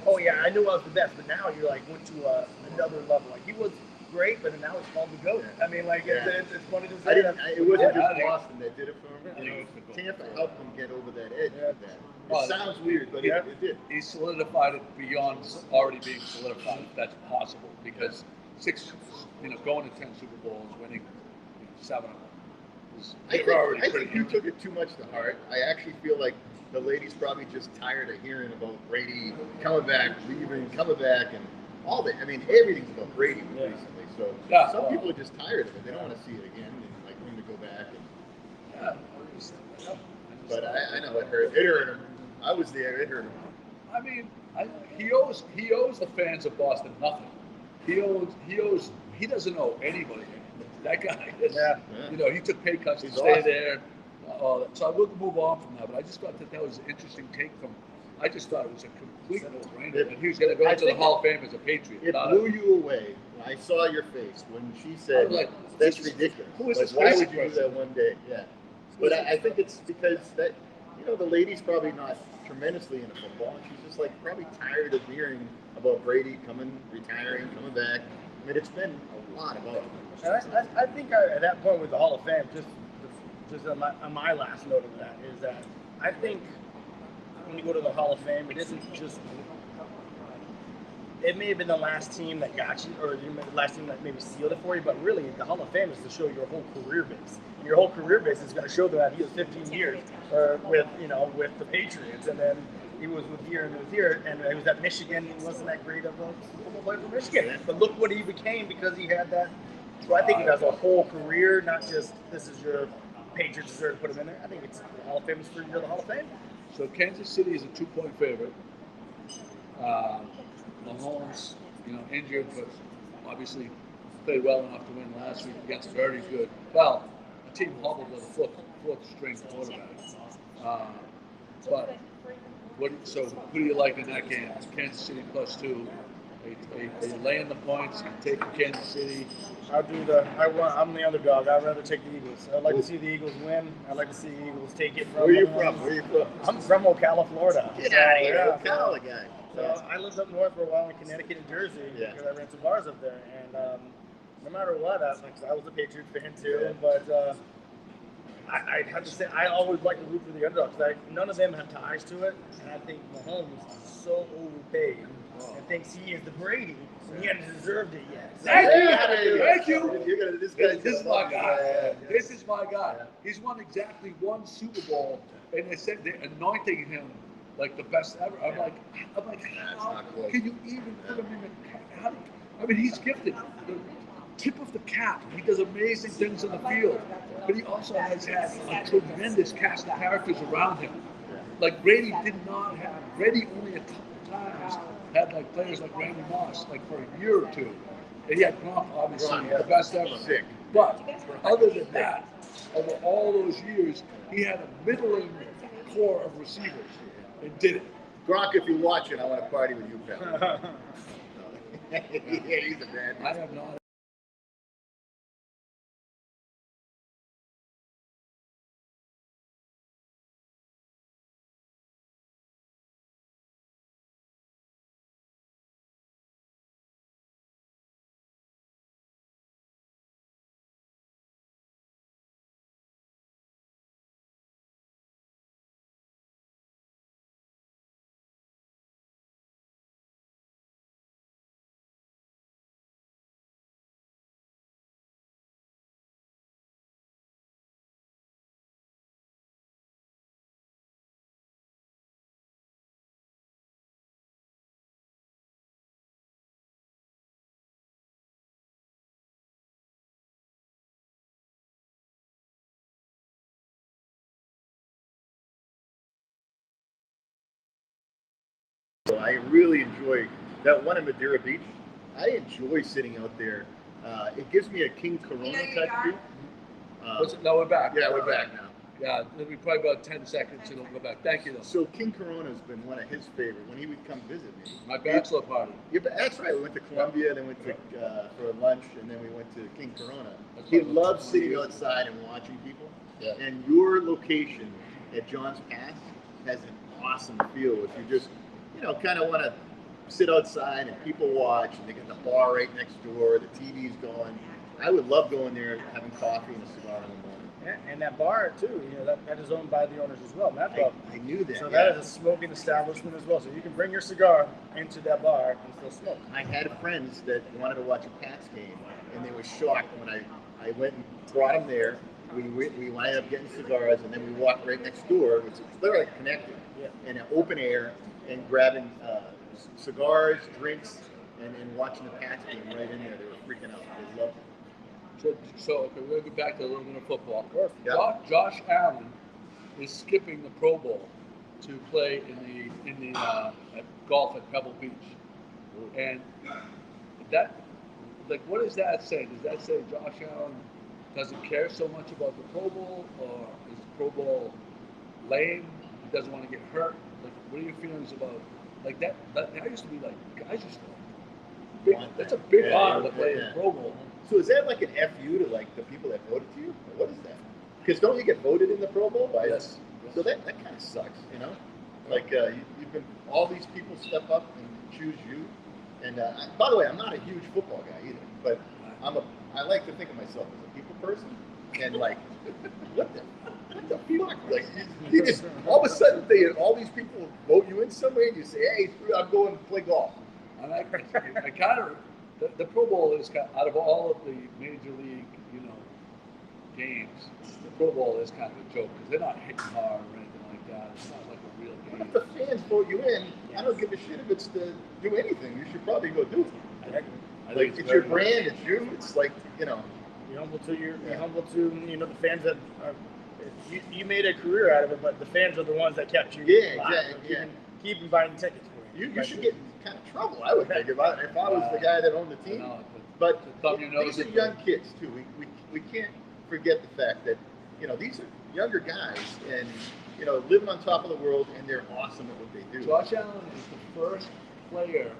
Oh yeah, I knew I was the best, but now you're like went to another level. Like he was great, but now it's called the GOAT. I mean, like it's funny to say that. It wasn't just Boston that did it for him. You know, Tampa helped him get over that edge with that. It sounds weird, but it did. He solidified it beyond already being solidified. If that's possible, because going to 10 Super Bowls, winning 7 of them. I think you took it too much to heart. I actually feel like the ladies probably just tired of hearing about Brady coming back, leaving, coming back, and all that. I mean, everything's about Brady recently. So some people are just tired of it. They don't want to see it again, and like him to go back. But I know it hurt. It hurt him. I was there. It hurt him. I mean, he owes the fans of Boston nothing. He doesn't owe anybody. That guy, he took pay cuts to stay there. So I wouldn't move on from that, but I just thought that was an interesting take from. I just thought it was a complete no-brainer that he was going to go into the Hall of Fame as a Patriot. It blew you away. I saw your face when she said, "That's ridiculous." Who is this? Why would you do that one day? Yeah, but I think it's because that the lady's probably not tremendously into football, and she's just like probably tired of hearing about Brady retiring, coming back. I mean, it's been a lot about it. And I think at that point with the Hall of Fame, just on my last note of that is that I think when you go to the Hall of Fame, it isn't just. It may have been the last team that got you, or the last team that maybe sealed it for you, but really the Hall of Fame is to show your whole career base. And your whole career base is going to show them that he was 15 years with the Patriots, and then he was with here and he was at Michigan. He wasn't that great of a football player for Michigan, but look what he became because he had that. So I think he has a whole career, not just this is your Patriots deserve to put him in there. I think it's the Hall of Fame is for the Hall of Fame. So Kansas City is a 2-point favorite. Mahomes, injured, but obviously played well enough to win last week against very good. Well, a team hobbled with a fourth string quarterback. So who do you like in that game? Kansas City +2. Are you laying the points? You taking Kansas City? I'm the underdog. I'd rather take the Eagles. I'd like to see the Eagles win. I'd like to see the Eagles take it. Where are you from? I'm from Ocala, Florida. Get out of here, Ocala guy. So I lived up north for a while in Connecticut and Jersey because I ran some bars up there. And no matter what, I was a Patriots fan too. But I'd have to say I always like to root for the underdogs. None of them have ties to it, and I think Mahomes is so overpaid and thinks he is the Brady, and he hasn't deserved it yet. So Thank you. This is my guy. This is my guy. He's won exactly 1 Super Bowl, and they said they're anointing him like the best ever. I'm like, how can you even put him in the? I mean, he's gifted. The tip of the cap. He does amazing things on the field, but he also has had a tremendous cast of characters around him. Like Brady did not have. Brady only a couple times had like players like Randy Moss, like for a year or two. And he had Gronk, obviously, the best ever. Sick. But other than that, over all those years, he had a middling core of receivers and did it. Gronk, if you're watching, I want to party with you, pal. Yeah, he's a bad man. I have not. So I really enjoy that one in Madeira Beach. I enjoy sitting out there. It gives me a King Corona type feel. No, we're back. Yeah, we're back now. Yeah, it'll be probably about 10 seconds and it'll go back. Thank you, though. So King Corona's been one of his favorite when he would come visit me. My bachelor party. Yeah, but that's right. We went to Colombia, then went to for lunch, and then we went to King Corona. That's He like loves 20 sitting years. outside and watching people. Yeah. And your location at John's Pass has an awesome feel. If you just, kind of want to sit outside and people watch, and they got the bar right next door, the TV's going. I would love going there, having coffee and a cigar in the morning. Yeah, and that bar too, that is owned by the owners as well. That pub. I knew that. So yeah. that is a smoking establishment as well. So you can bring your cigar into that bar and still smoke. I had friends that wanted to watch a Pats game, and they were shocked when I went and brought them there. We wound up getting cigars, and then we walked right next door, which is literally connected, in an open air, and grabbing cigars, drinks, and watching the Pats game right in there. They were freaking out. They loved it. So okay, we're going to go back to a little bit of football. Yeah. Josh Allen is skipping the Pro Bowl to play in the at golf at Pebble Beach, and that, like, what does that say? Does that say Josh Allen doesn't care so much about the Pro Bowl, or is the Pro Bowl lame? He doesn't want to get hurt. Like, what are your feelings about like that? That used to be like guys used to big. That's a big honor to play in the Pro Bowl. So is that like an FU to like the people that voted to you? Or what is that? Because don't you get voted in the Pro Bowl by Yes. So that kind of sucks, Like you've been all these people step up and choose you. And by the way, I'm not a huge football guy either, but I like to think of myself as a people person. And like, what the fuck? Like you just all of a sudden all these people vote you in somewhere, and you say, hey, I'm going to play golf. And I kind of. The Pro Bowl is out of all of the major league, games. The Pro Bowl is kind of a joke because they're not hitting hard or anything like that. It's not like a real game. But if the fans vote you in, I don't give a shit if it's to do anything. You should probably go do it. I Like it's your brand, it's you. It's like You're humble to you're humble to the fans that are. You made a career out of it, but the fans are the ones that kept you. Exactly. Yeah. Keep buying tickets for you. You should get in kind of trouble, I would think, if I was the guy that owned the team. But these are young kids too. We can't forget the fact that these are younger guys and living on top of the world, and they're awesome at what they do. Josh Allen is the first player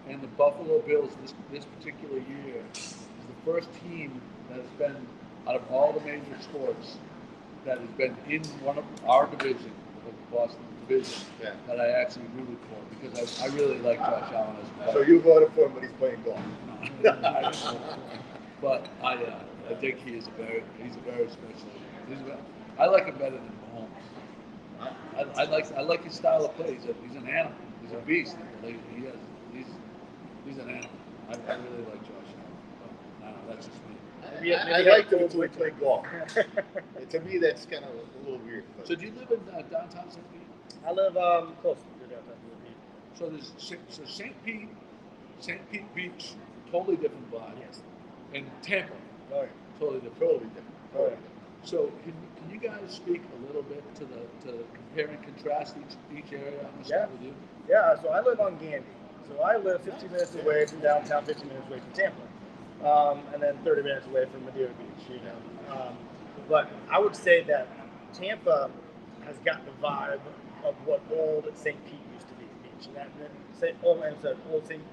in the Buffalo Bills this particular year. Is the first team that has been out of all the major sports that has been in one of our division, the Boston division, that I actually rooted for because I really like Josh Allen as a player. So you voted for him, but he's playing golf. But I think he's a very special. I like him better than Mahomes. I like his style of play. He's an animal. He's a beast. He's an animal. I really like Josh Allen. But, that's just me. I liked him until he played golf. To me, that's kind of a little weird. But. So do you live in downtown St. Pete? I live close to downtown St. Pete. So St. Pete Beach, totally different vibe. Yes. And Tampa, totally different. Totally different. Oh, yeah. So can you guys speak a little bit to compare and contrast each area? I'm gonna start with you. Yeah. So I live on Gandy. So I live 15 minutes away from downtown, 15 minutes away from Tampa, and then 30 minutes away from Madeira Beach. But I would say that Tampa has got the vibe of what old St. Pete used to be. Beach. And old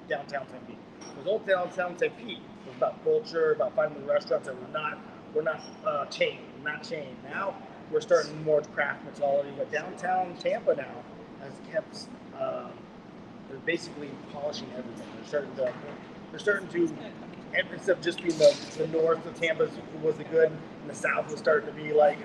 downtown St. Pete. Because old downtown St. Pete was about culture, about finding the restaurants that were not chained. Now we're starting more craft mentality, but downtown Tampa now has kept. They're basically polishing everything. They're starting to, instead of just being the north of Tampa was the good, and the south was starting to be like.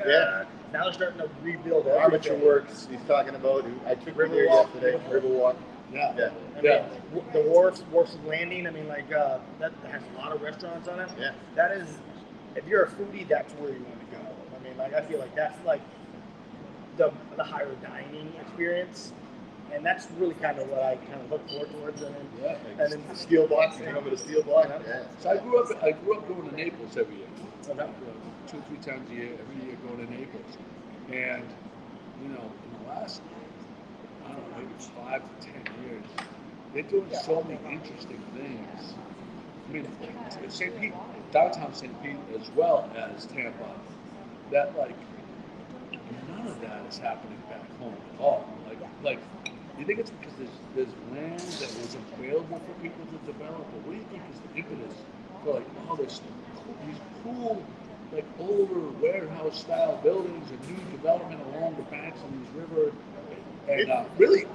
Now they're starting to rebuild everything. Armature Works. He's talking about. I took him there yesterday. Riverwalk. Yeah. I mean, the wharfs of Landing. I mean, like that has a lot of restaurants on it. Yeah. That is, if you're a foodie, that's where you want to go. I mean, like I feel like that's like the higher dining experience, and that's really kind of what I kind of look forward towards. And then the steel box. You remember the steel box? Yeah. So I grew up going to Naples every year. 2 or 3 times a year, every year going to Naples, and in the last. I don't know, maybe 5 to 10 years, they're doing so many interesting things. I mean, St. Pete, downtown St. Pete, as well as Tampa, that like none of that is happening back home at all. Like, you think it's because there's land that wasn't available for people to develop, or what do you think is the impetus for like, oh, there's these cool, like older warehouse style buildings and new development along the banks of these rivers, and really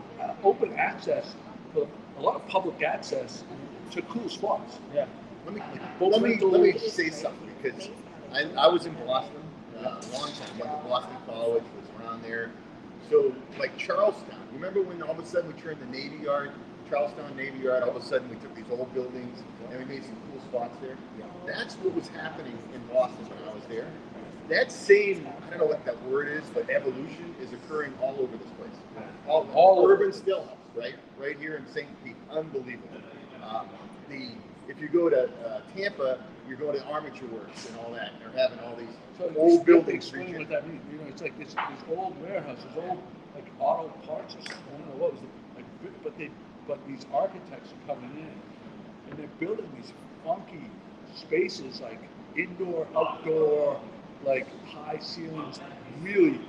open access for a lot of public access to cool spots. Yeah. Let me say something, because I was in Boston a long time. Went to Boston College, was around there. So like Charlestown, remember when all of a sudden we turned the Navy Yard, Charlestown Navy Yard, all of a sudden we took these old buildings and we made some cool spots there. That's what was happening in Boston when I was there. That same, I don't know what that word is, but evolution is occurring all over this place. All urban still house, right here in St. Pete, unbelievable. If you go to Tampa, you're going to Armature Works and all that. And they're having all these old buildings. Explain what that means. You know, it's like these old warehouses, old like auto parts or something. I don't know what was it, but these architects are coming in and they're building these funky spaces, like indoor, outdoor, like high ceilings, really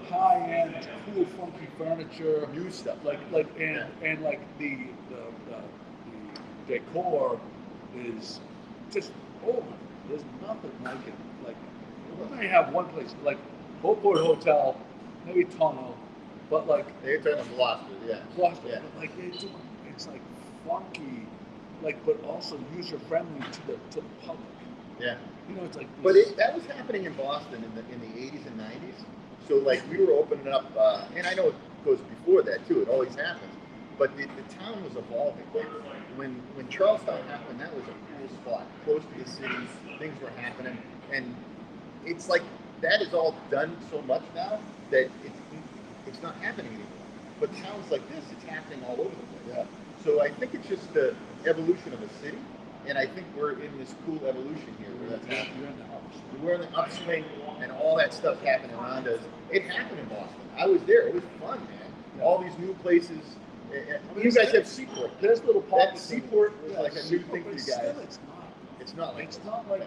high-end, cool, funky furniture, New stuff, and like the decor is just there's nothing like it. Like we may have one place like Beauport Hotel, maybe Tono, but like they're turning Gloucester, yeah. Gloucester, yeah. but like they're doing, it's like funky, like but also user friendly to the public. Yeah. You know, it's like. But that was happening in Boston in the 80s and 90s. So like we were opening up, and I know it goes before that too. It always happens. But the town was evolving. Like when Charlestown happened, that was a cool spot, close to the city. Things were happening, and it's like that is all done so much now that it's not happening anymore. But towns like this, it's happening all over the place. Yeah. So I think it's just the evolution of a city, and I think we're in this cool evolution here where that's happening. We're in the upswing, and all that stuff happening around us. It happened in Boston. I was there. It was fun, man. All these new places. You guys have Seaport. There's little That pockets. Seaport was like a new thing for you guys. It's not like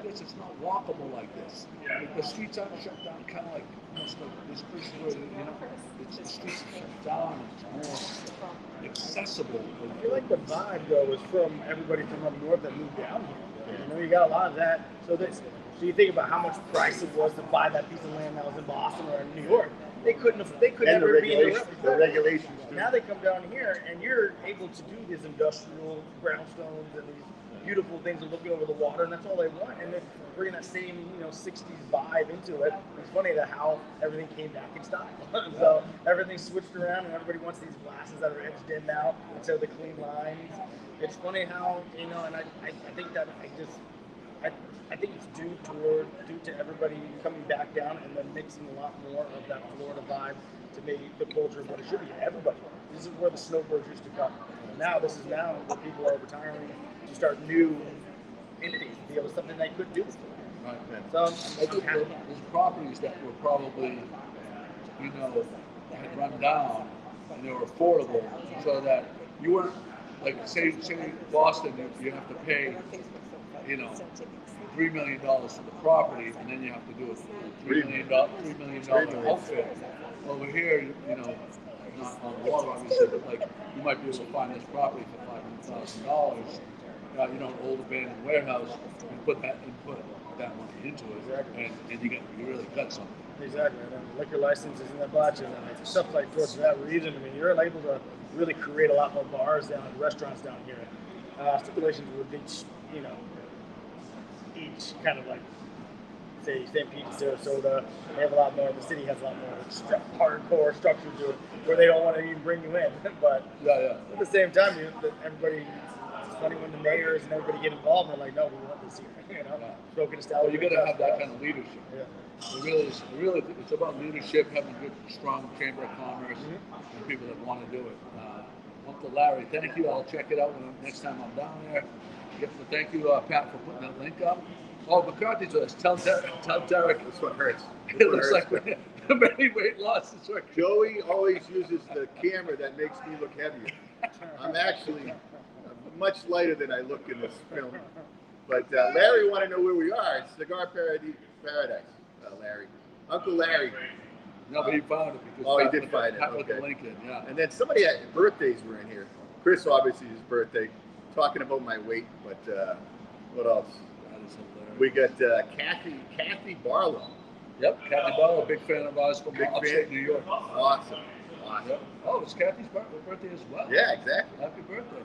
this. It's not walkable like this. Yeah. Like the streets aren't shut down, kind of like almost like this place where the streets are shut down. It's more accessible. I feel like the vibe though is from everybody from up north that moved down here. You know, you got a lot of that. So you think about how much price it was to buy that piece of land that was in Boston or in New York. They couldn't ever be in the regulations. Now they come down here and you're able to do these industrial brownstones and these beautiful things and looking over the water, and that's all they want. And then bringing that same 60s vibe into it. It's funny that how everything came back in style. So everything switched around, and everybody wants these glasses that are edged in now instead of the clean lines. It's funny how and I think that I think it's due to everybody coming back down and then mixing a lot more of that Florida vibe to make the culture what it should be. Everybody. This is where the snowbirds used to come. Now this is now where people are retiring to start new entities to be able to something they couldn't do before. Right. So I think there's properties that were probably, had run down and they were affordable, so that you weren't like say Boston, you have to pay, $3 million for the property, and then you have to do a $3 million outfit. Over here, not on the water obviously, but like you might be able to find this property for $500,000. An old abandoned warehouse, and put that money into it, exactly. and you really got something. Exactly. And liquor license isn't that much, and stuff like for that reason. I mean, you're able to really create a lot more bars down and restaurants down here. Stipulations with each kind of like, say, St. Pete, Sarasota, they have a lot more. The city has a lot more hardcore structure to it, where they don't want to even bring you in. But at the same time, everybody. It's funny when the mayors and everybody get involved. And they're like, no, we want this here. Broken establishment. Well, you got to have that kind of leadership. Yeah. It's about leadership, having a good, strong chamber of commerce, and people that want to do it. Uncle Larry, thank you. I'll check it out next time I'm down there. Thank you, Pat, for putting that link up. Oh, McCarthy's with us. Tell Derek. This one hurts. It looks like Many weight losses are Joey always uses the camera that makes me look heavier. I'm actually much lighter than I look in this film. But Larry want to know where we are. Cigar Paradise, Larry. Uncle Larry. No, but he found it because Oh, he did find it. Pat put Okay. the link in, yeah. And then somebody had birthdays were in here. Chris, obviously, his birthday. Talking about my weight, but what else? That is hilarious. We got Kathy Barlow. Yep, Kathy Barlow, big fan of ours from Big upstate fan. New York. Awesome. Yep. Oh, it's Kathy's birthday as well. Yeah, exactly. Happy birthday.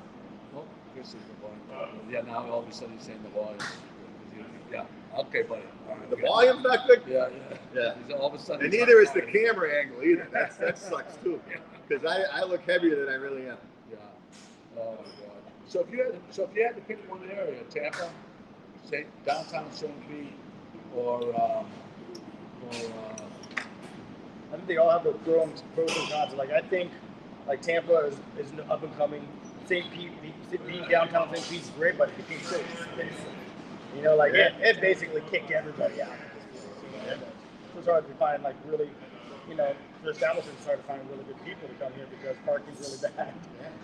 Oh, Chris is the volume. Yeah, now all of a sudden he's saying the volume. Yeah. Okay, buddy. All right, The okay. volume's not good. Yeah. Yeah. He's all of a sudden. And he's neither is like, the camera angle either. That sucks too. Because I look heavier than I really am. Yeah. Oh my God. So if you had to pick one area, Tampa, downtown St. Pete, or I think they all have the pros and cons. Like I think, like Tampa is up and coming. St. Pete, being downtown St. Pete's great, but it being so expensive. You know, like it basically kicked everybody out. So it's hard to find like really, you know, for establishments, it's hard to find really good people to come here because parking's really bad,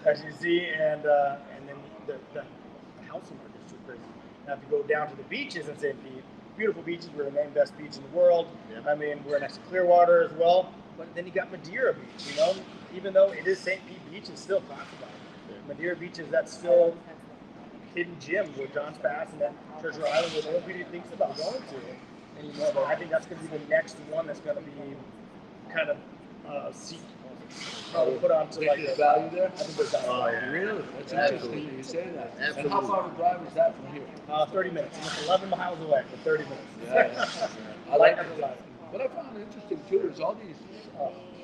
as you see, and then the housing market's too crazy. Now if you go down to the beaches in St. Pete, beautiful beaches, we're the main best beach in the world. Yep. I mean, we're next to Clearwater as well. But then you got Madeira Beach, you know? Even though it is St. Pete Beach, it's still classified. Yeah. Madeira Beach is that still hidden gem where John's Pass and that Treasure Island where nobody thinks about going to anymore. But I think that's going to be the next one that's going to be kind of put onto like the value there. I think there's value. Oh, yeah. Really? That's Absolutely. interesting that you say that. Absolutely. And how far of a drive is that from here? 30 minutes. It's 11 miles away for 30 minutes. Yeah. I Like like it. What I found interesting too is all these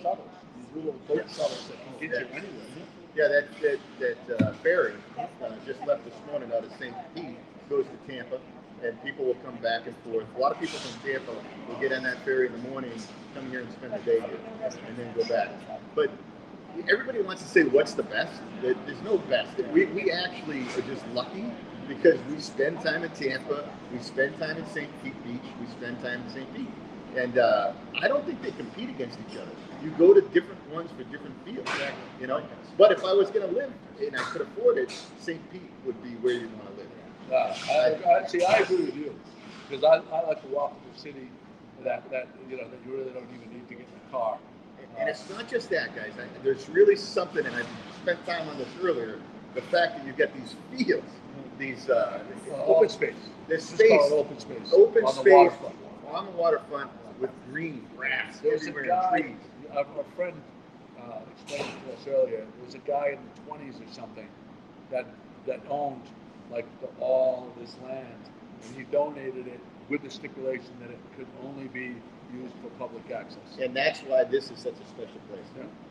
shuttles, these little boat shuttles that can get you anywhere. Yeah, that ferry just left this morning out of St. Pete, goes to Tampa, and people will come back and forth. A lot of people from Tampa will get on that ferry in the morning, come here and spend the day here, and then go back. But everybody wants to say what's the best. There's no best. We actually are just lucky because we spend time in Tampa, we spend time in St. Pete Beach, we spend time in St. Pete. And I don't think they compete against each other. You go to different ones for different fields, you know. But if I was going to live and I could afford it, St. Pete would be where you want to live. I agree with you because I like to walk in the city that you really don't even need to get in the car. And it's not just that, guys. There's really something, and I spent time on this earlier. The fact that you get these fields, these open space. This It's space, called open space. open on space the waterfront. on the waterfront with green grass There was a everywhere, guy, and trees. a friend explained it to us earlier. There was a guy in the 20s or something that owned like all of this land, and he donated it with the stipulation that it could only be used for public access. And that's why this is such a special place.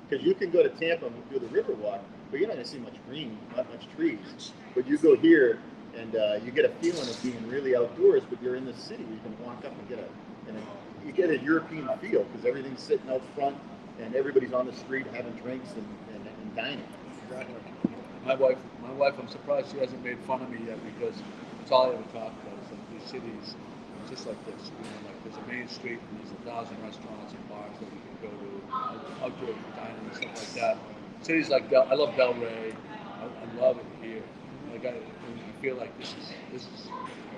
Because you can go to Tampa and do the river walk, but you're not going to see much green, not much trees. But you go here and you get a feeling of being really outdoors, but you're in the city. You can walk up and you get a European feel because everything's sitting out front and everybody's on the street having drinks and dining. Exactly. My wife, I'm surprised she hasn't made fun of me yet because it's all I ever talk about is like these cities just like this. You know, like there's a main street and there's 1,000 restaurants and bars that you can go to, outdoor dining and stuff like that. Cities like I love Delray. I love it here. Like I feel like this is.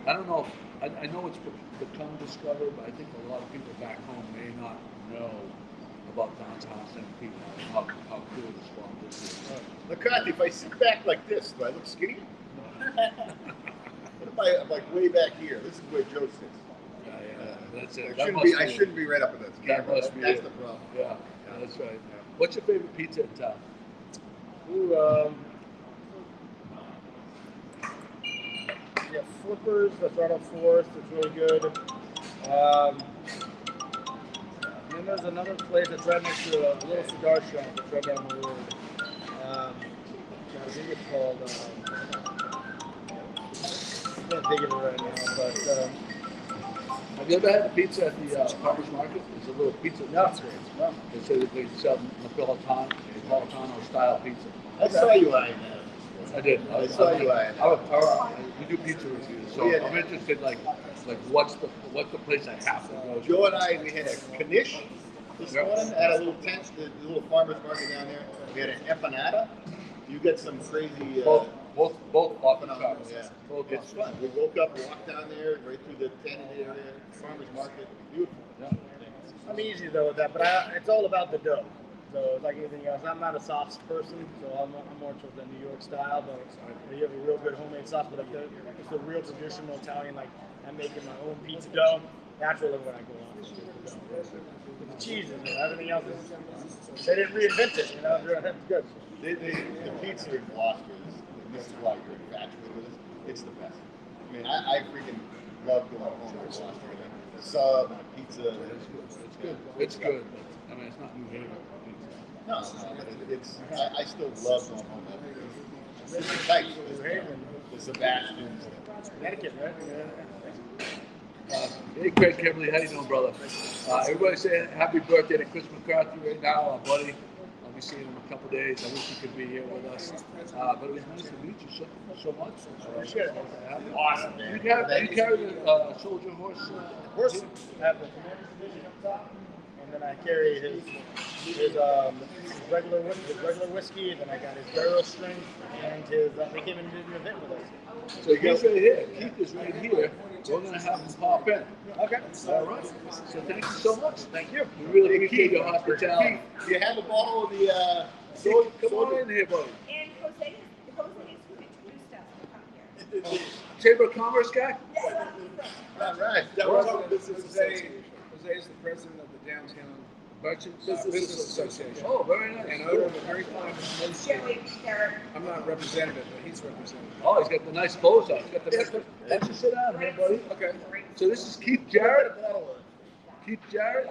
I don't know. I know it's become discovered, but I think a lot of people back home may not know about downtown St. Pete and how cool this spot is. McCarthy, if I sit back like this, do I look skinny? What if I'm like way back here? This is where Joe sits. Yeah, that's it. I shouldn't be right up against the camera. That must be That's it. the problem. Yeah, that's right. What's your favorite pizza in town? Yeah, Flippers, that's right on 4th, it's really good. Then there's another place that's right next to a little cigar shop that's right down the road. I think it's called, I can't think of it right now, but Have you ever had the pizza at the farmer's market? There's a little pizza. No. They say that they sell Napolitano style pizza. I saw you eyeing that. I did. I saw you eyeing that. We do pizza reviews, so Yeah. I'm interested. Like what's the place I have to go to? Joe and I, we had a Knish this morning at a little tent, the little farmer's market down there. We had an empanada. You get some crazy. Both off and phenomenal, on. yeah. Both It's fun. We woke up, walked down there, right through the tented area, farmer's market. Beautiful. Yeah. I'm easy though with that, but it's all about the dough. So it's like anything else. I'm not a sauce person, so I'm more towards the New York style. But you have a real good homemade sauce, but it's the real traditional Italian. Like I'm making my own pizza dough. That's really what I go on. With the cheeses and everything else they didn't reinvent it. That's good. The pizza in Gloucester is, this is why you're infatuated with it. It's the best. I mean, I freaking love going home to Gloucester. A sub and a pizza. It's good. It's good. I mean, it's not New Haven. No, but I still love going home. It's the type. The Sebastians. Connecticut, right? Hey, Craig Kimberly, how you doing, brother? Everybody saying happy birthday to Chris McCarthy right now, our buddy. I'll be seeing him in a couple days. I wish he could be here with us. But it was nice to meet you so much. Awesome, man. You carry the soldier horse? Horse. I have the commander division up top, and then I carry his regular whiskey, and then I got his barrel strength, and his. They came and did an event with us. So he's right here. Keith is right here. We're going to have him pop in. Okay. All right. So thank you so much. Thank you. We really appreciate your hospitality. Do you have a bottle of the Come on in here, buddy. And Jose is who introduced us to come here. Chamber of Commerce guy? All right. This is Jose is the president of the Downtown Merchant Business Association. Oh, very nice. And owner of a very fine associate. Joey Garrett. I'm not representative, but he's representative. Oh, he's got the nice clothes on. He's got the nice. Why don't you sit down here, buddy? Okay. So this is Keith Jarrett. Keith Jarrett,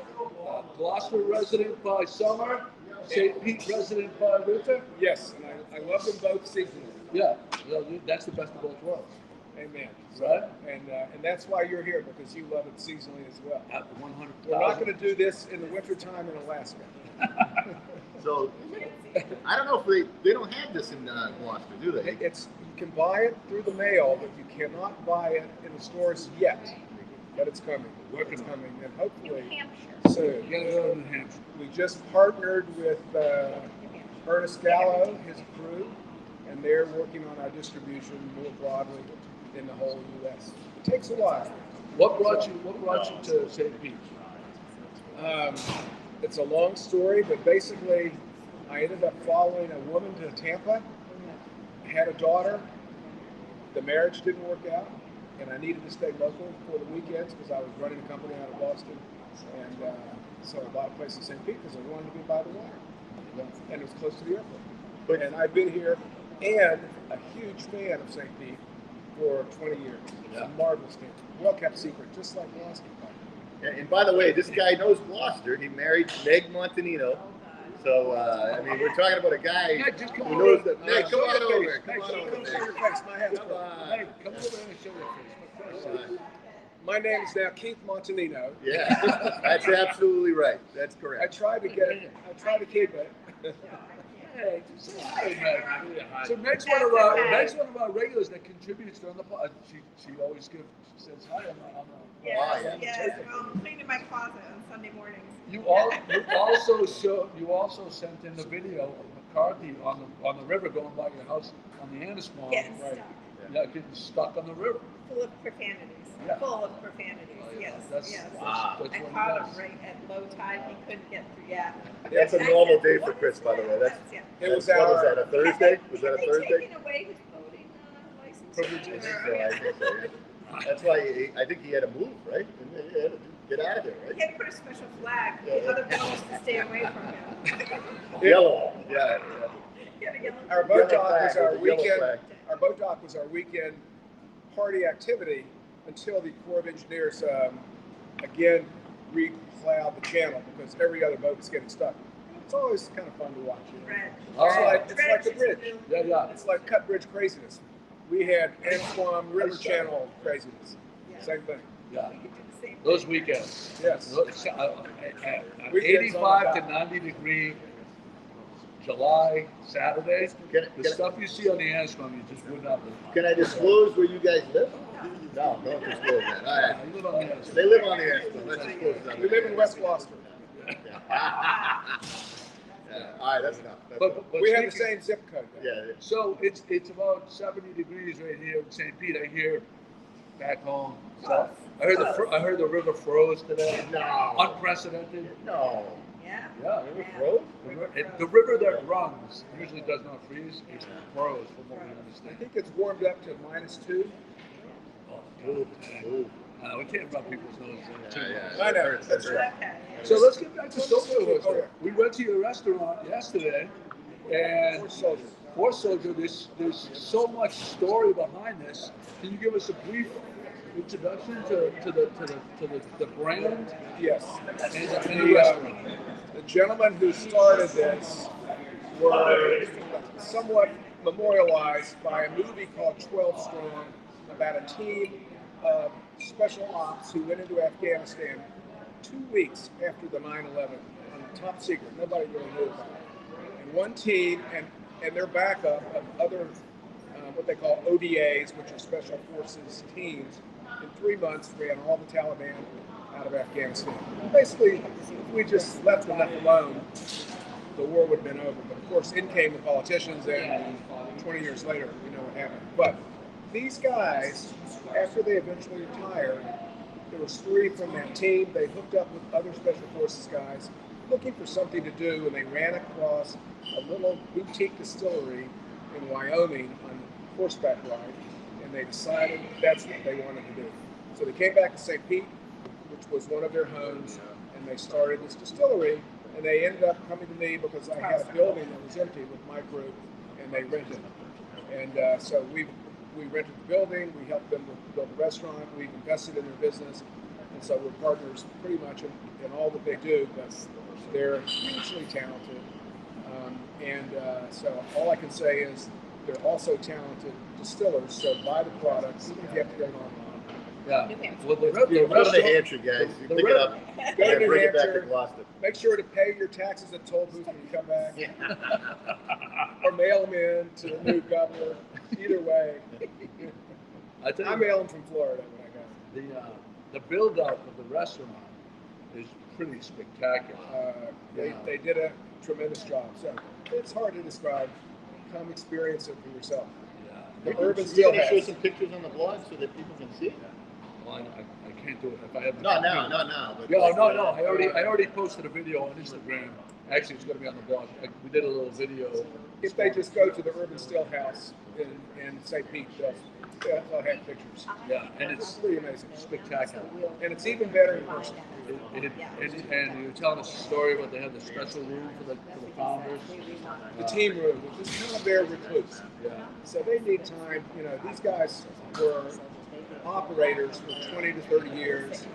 Gloucester resident by summer, St. Pete resident by winter. Yes, and I love them both seasonally. Yeah, that's the best of both worlds. Amen. Right? And that's why you're here, because you love it seasonally as well. At the 100,000. We're not going to do this in the wintertime in Alaska. So, I don't know if they don't have this in Gloucester, do they? You can buy it through the mail, but you cannot buy it in the stores yet. But it's coming. It's coming, and New hopefully Hampshire. soon. You gotta go to New Hampshire. We just partnered with Ernest Gallo, his crew, and they're working on our distribution more broadly in the whole U.S. It takes a while. What brought you to St. Pete? It's a long story, but basically, I ended up following a woman to Tampa, had a daughter. The marriage didn't work out, and I needed to stay local for the weekends because I was running a company out of Boston. And so I bought a place in St. Pete because I wanted to be by the water. And it was close to the airport. And I've been here and a huge fan of St. Pete for 20 years. It's a marvelous town. Well-kept secret, just like Gloucester. And by the way, this guy knows Gloucester. He married Meg Montanino. So, I mean, we're talking about a guy who knows that. Meg, come on over. Come on over, Show your Meg. face. My hat's Come cool. on. Hey, come over and show your face. My name is now Keith Montanino. Yeah, that's absolutely right. That's I correct. tried to get it. I tried to keep it. Hey, say hi, Meg. So Meg's one of our regulars that contributes during the pod. She always says hi. Yes, yes. Well, I'm cleaning my closet on Sunday mornings. You also sent in the video of McCarthy on the river going by your house on the Annisquam. Getting Right. stuck. Yeah, getting stuck on the river. Full of profanities. Yeah. Full of profanities. Yes. That's Yes. Wow. That's I what he caught does. him right at low tide. He couldn't get through. Yeah. That's a normal day for Chris, by the way. That's Yeah. It was what was our. that, a Thursday? Was that a Have they Thursday? taken away his boating license? I think so, yeah. That's why I think he had to move, right? He had to get out of there, He right? had to put a special flag for the other boats to stay away from him. Yellow. Yeah. He had a yellow Our boat Yellow dock was flag, our with the yellow weekend. flag. Our boat dock was our weekend party activity until the Corps of Engineers again replowed the channel because every other boat was getting stuck. It's always kind of fun to watch. You know? Red. It's like the bridge. Yeah. It's like cut bridge craziness. We had Annisquam River Channel craziness. Same thing. Yeah. We could do the same Those thing. weekends. Yes. Weekends 85 to 90 degree July, Saturday. The stuff you see on the Annisquam, you just would not believe. Can I disclose where you guys live? No, don't disclose that. All right. You live on the Annisquam. They live on the air. Let's disclose that. We live in West Gloucester. All right, that's enough. But We have the speaking- same zip code. Though. Yeah. So it's about 70 degrees right here in St. Pete. I hear back home. So I heard the river froze today. No. Unprecedented. No. Yeah. Yeah. Froze? The river that runs usually does not freeze. It froze from what we I understand. think it's warmed up to -2. Oh, dude. Ooh. We can't rub people's noses in too much. I know. That's right. Okay. So let's get back to Soul Oh, yeah. We went to your restaurant yesterday, and Horse soldier. Horse Soldier, there's so much story behind this. Can you give us a brief introduction to the brand Yes. and the restaurant? The gentlemen who started this were somewhat memorialized by a movie called 12 Strong about a team of special ops who went into Afghanistan 2 weeks after the 9/11 on top secret. Nobody really knew about it. And one team and their backup of other what they call ODAs, which are special forces teams, in 3 months ran all the Taliban out of Afghanistan. Basically, if we just left them alone, the war would have been over. But of course, in came the politicians, and 20 years later, we know what happened. But these guys, after they eventually retired, there was 3 from that team. They hooked up with other special forces guys looking for something to do, and they ran across a little boutique distillery in Wyoming on horseback ride, and they decided that's what they wanted to do. So they came back to St. Pete, which was one of their homes, and they started this distillery. And they ended up coming to me because I had a building that was empty with my group, and they rented it. And so we rented the building. We helped them build the restaurant. We've invested in their business, and so we're partners pretty much in all that they do. But they're hugely talented, so all I can say is they're also talented distillers. So buy the products, even if you have to go online. Yeah. Well, Go to New restaurant- Hampshire, guys. You the pick it up Go to and New bring it back to Hampshire. Gloucester. Make sure to pay your taxes at toll booth when you come back, or mail them in to the new governor. Either way, I tell I you, mail them from Florida when I go. the build out of the restaurant is pretty spectacular. They did a tremendous job. So it's hard to describe. Come experience it for yourself. Yeah. The urban still Can you show has. some pictures on the blog so that people can see it? Well, I can't do it if I have. Not now. But No. like, I already posted a video on Instagram. Actually, it's going to be on the blog. We did a little video. If they just go to the Urban Still House in St. Pete, they'll have pictures. Yeah, and It's it's pretty amazing. spectacular. And it's even better in person. And you were telling us a story about they had the special room for the founders. The team room, which is kind of their recluse. Yeah. So they need time. These guys were operators for 20 to 30 years.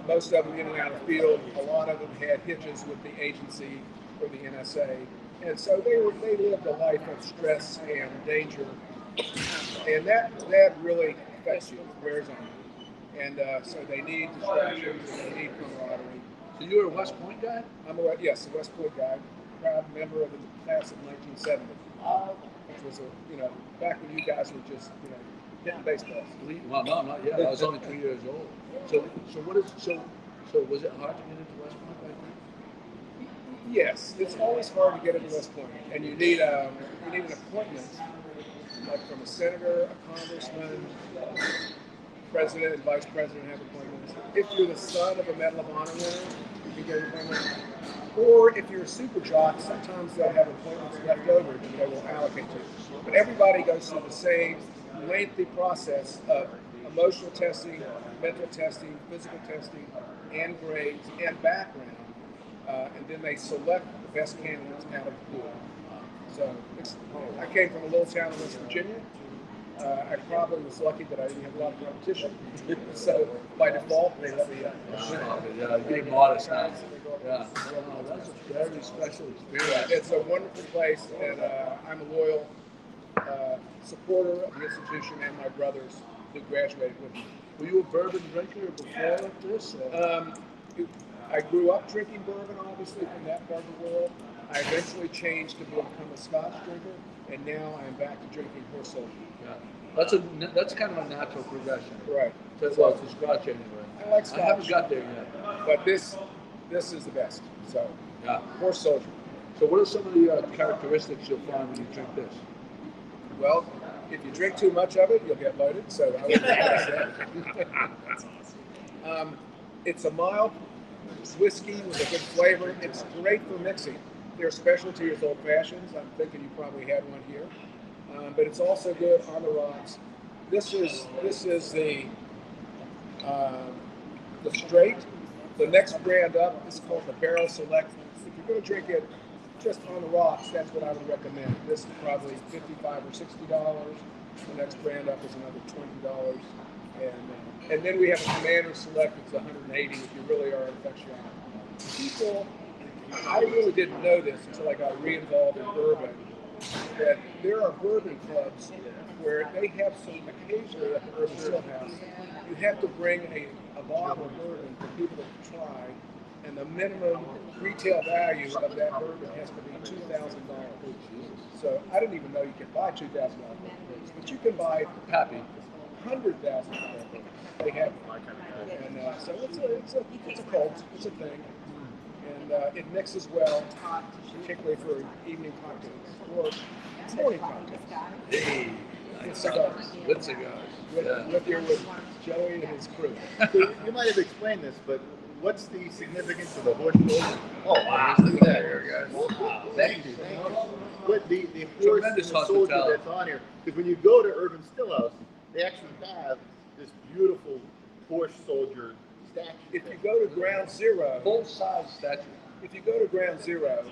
Most of them in and out of the field. A lot of them had hitches with the agency or the NSA. And so they lived a life of stress and danger. And that really affects you, wears on you. And so they need distractions, they need camaraderie. So you were a West Point guy? I'm a West Point guy, proud member of the class of 1970, which was back when you guys were just hitting baseballs. Well, no, not yet. I was only 3 years old. So was it hard to get into West Point back then? Yes, it's always hard to get into West Point, and you need an appointment, like from a senator, a congressman, president and vice president have appointments. If you're the son of a Medal of Honor winner, you can get an appointment. Or if you're a super jock, sometimes they'll have appointments left over that they will allocate to. But everybody goes through the same lengthy process of emotional testing, mental testing, physical testing, and grades and background, and then they select the best candidates out of the pool. So I came from a little town in West Virginia. I probably was lucky that I didn't have a lot of competition. So by default, they let me in. Yeah, being modest now. Yeah. No, that's a very special experience. It's a wonderful place, and I'm a loyal supporter of the institution and my brothers who graduated with me. Were you a bourbon drinker before this? I grew up drinking bourbon, obviously, from that part of the world. I eventually changed to become a Scotch drinker, and now I'm back to drinking Horse Soldier. Yeah. That's kind of a natural progression. Right. To Scotch anyway. I like Scotch. I haven't got there yet. But this this is the best. So, Yeah. Horse Soldier. So what are some of the characteristics you'll find when you drink this? Well, if you drink too much of it, you'll get loaded. So I would advise that. It's a mild whiskey with a good flavor. It's great for mixing. Their specialty is old fashions. I'm thinking you probably had one here, but it's also good on the rocks. This is the straight. The next brand up is called the Barrel Select. If you're going to drink it just on the rocks, that's what I would recommend. This is probably $55 or $60. The next brand up is another $20, and then we have a Commander Select. It's $180 if you really are an aficionado. People, I really didn't know this until I got re-involved in bourbon. That there are bourbon clubs where they have some occasionally at the Urban Still House. You have to bring a bottle of bourbon for people to try, and the minimum retail value of that bourbon has to be $2,000. So I didn't even know you could buy $2,000 bourbons, but you can buy Happy. $100,000 bourbons. They have, and so it's a cult, it's a thing, and it mixes well, particularly for evening cocktails or morning cocktails. Hey, With cigars. With cigars. With Joey and his crew. So you might have explained this, but what's the significance of the horse shoulder? Oh, wow. Look at that here, guys. Wow. Thank you. But the horse Tremendous and the soldier hospitality. that's on here, because when you go to Urban Stillhouse, they actually have this beautiful horse soldier statue. If you go to Ground Zero, Full-size statue. if you go to Ground Zero,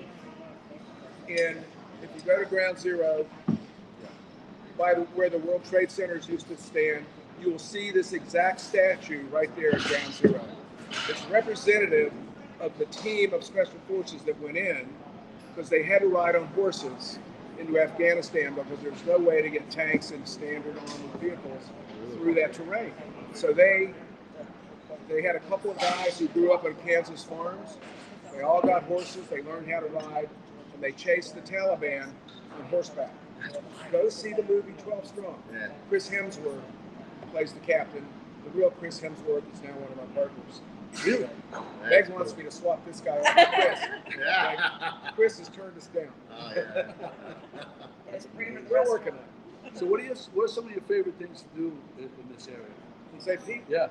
by where the World Trade Centers used to stand, you will see this exact statue right there at Ground Zero. It's representative of the team of special forces that went in because they had to ride on horses into Afghanistan because there's no way to get tanks and standard armored vehicles through that terrain. So they had a couple of guys who grew up on Kansas farms. They all got horses, they learned how to ride, and they chased the Taliban on horseback. Go see the movie 12 Strong. Yeah. Chris Hemsworth plays the captain. The real Chris Hemsworth is now one of our partners. Really? Meg wants me to swap this guy off with Chris. Yeah. Chris has turned us down. Oh, yeah. We're working on it. So what are some of your favorite things to do in this area? You say, Pete? Yeah.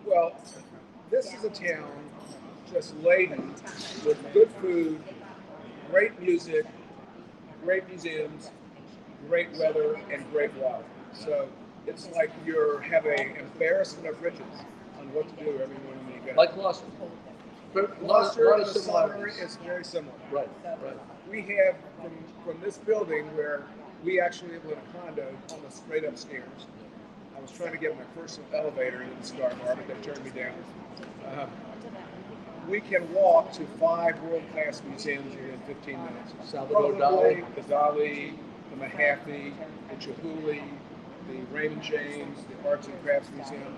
Well, this is a town just laden with good food, great music, great museums, great weather, and great water. So it's like you have an embarrassment of riches on what to do every morning when you get up. Like Gloucester. Gloucester in the summer similarities. is very similar. Right. We have from this building where we actually live in a condo on the straight upstairs. I was trying to get my personal elevator into the Cigar Bar, but they turned me down. We can walk to 5 world-class museums within 15 minutes. Salvador Probably Dali. the Dali, the Mahaffey, the Chihuly, the Raymond James, the Arts and Crafts Museum.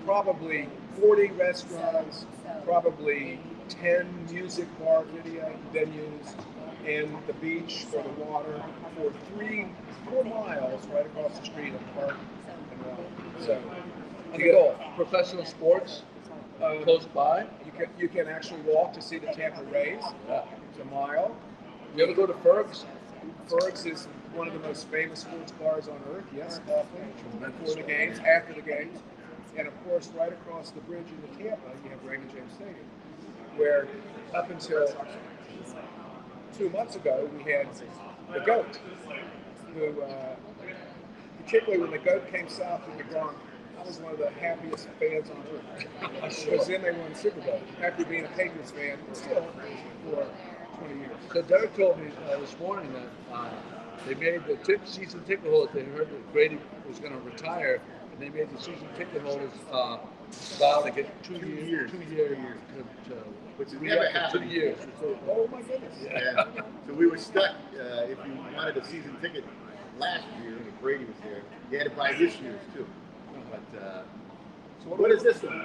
Probably 40 restaurants, probably 10 music bar video venues, and the beach or the water for 4 miles right across the street of park and water. So, Do you get professional sports close by? you can actually walk to see the Tampa Rays. Yeah. It's a mile. You ever go to Ferg's? Ferg's is one of the most famous sports bars on earth. Yes, often before the games, after the games, and of course, right across the bridge into Tampa, you have Raymond James Stadium, where up until 2 months ago we had the GOAT, who, particularly when the GOAT came south to the Bronx, I was one of the happiest fans on earth. Because then they won the Super Bowl after being a Patriots fan, still for 20 years. So Derek told me this morning that they made the season ticket holders. They heard that Brady was going to retire, and they made the season ticket holders vow to get 2 years. Which has re-up never for happened. 2 years. Oh my goodness. Yeah. So we were stuck. If you wanted a season ticket last year, when Brady was there, you had to buy this year's too. But So what is this one?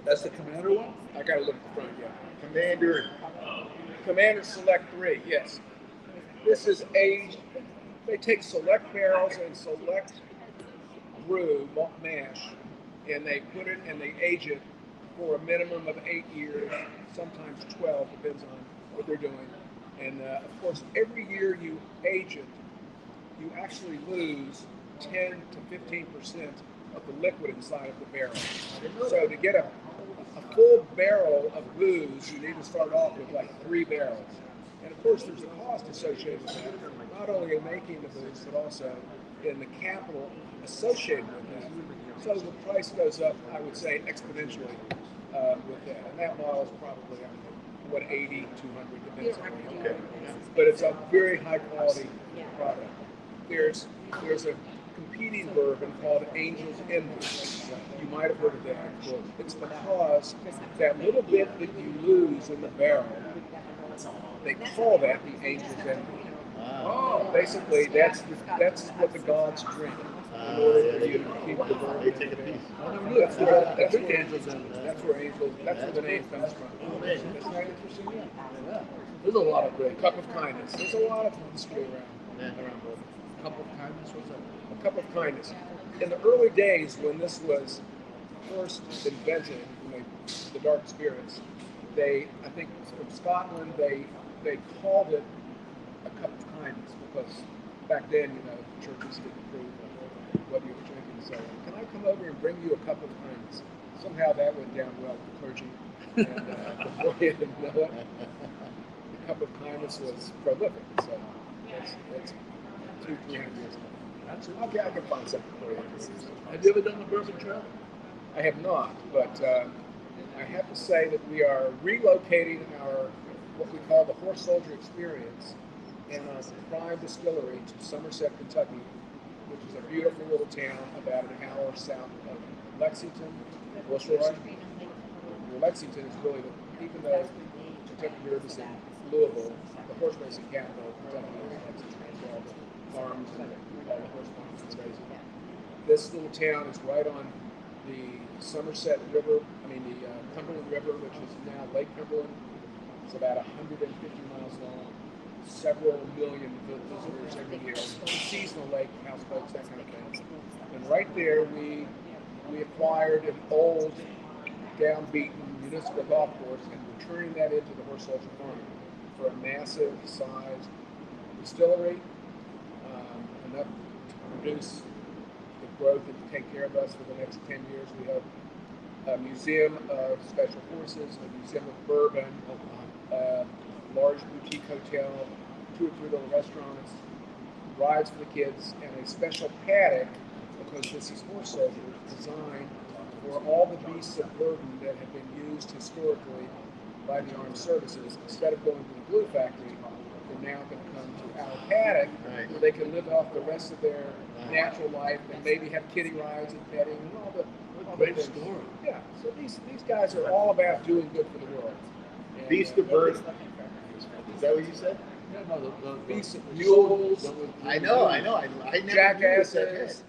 That's the Commander one? I got to look at the front, yeah. Commander. Select 3, yes. This is aged. They take select barrels and select brew, malt mash, and they put it and they age it for a minimum of 8 years, sometimes 12, depends on what they're doing. And of course, every year you age it, you actually lose 10 to 15% of the liquid inside of the barrel. So to get a full barrel of booze, you need to start off with like 3 barrels. And of course, there's a cost associated with that, not only in making the booze, but also in the capital associated with that. So the price goes up, I would say, exponentially with that. And that model is probably, I don't know, what, 80, 200, depends on what you get. But it's a very high quality product. There's a competing bourbon called Angel's Envy. You might have heard of that. It's because that little bit that you lose in the barrel, they call that the Angel's Envy. Wow. Basically, that's what the gods drink in order for you to keep the bourbon. They take a piece. That's where Angel's Envy. That's where the name comes from. Amazing. Isn't that interesting? Yeah. There's a lot of great. Cup of Kindness. There's a lot of history around bourbon. Cup of kindness. What's that? A Cup of Kindness. In the early days, when this was first invented, the dark spirits, I think from Scotland, they called it a cup of kindness because back then, churches didn't approve of what you were drinking. So, can I come over and bring you a cup of kindness? Somehow that went down well with the clergy, and before you didn't know it, the cup of kindness was prolific. So that's 200-300 years ago. Okay, I can find something for you. Have you ever done the bourbon trail? I have not, but I have to say that we are relocating our what we call the Horse Soldier Experience in our prime distillery to Somerset, Kentucky, which is a beautiful little town about an hour south of Lexington. Lexington is really, even though Kentucky Derby is in Louisville, the horse racing capital of Kentucky is Lexington, all the farms and all the horse farms and racing. This little town is right on the Somerset River, the Cumberland River, which is now Lake Cumberland. It's about 150 miles long, several million visitors every year. Seasonal lake, houseboats, that kind of thing. And right there, we acquired an old, downbeaten municipal golf course, and we're turning that into the Horse Soldier Farm for a massive sized distillery, enough to produce the growth and to take care of us for the next 10 years. We have a museum of special forces, a museum of bourbon, a large boutique hotel, 2 or 3 little restaurants, rides for the kids, and a special paddock because this is Horse Soldiers designed for all the beasts of burden that have been used historically by the armed services. Instead of going to the glue factory, they're now going to come to our paddock where they can live off the rest of their natural life and maybe have kiddie rides and petting and all the Great story. Yeah, so these guys are all about doing good for the world. And, Beast of burden. Is that what you said? Yeah, no, the beasts of mules, I know. I never jackasses.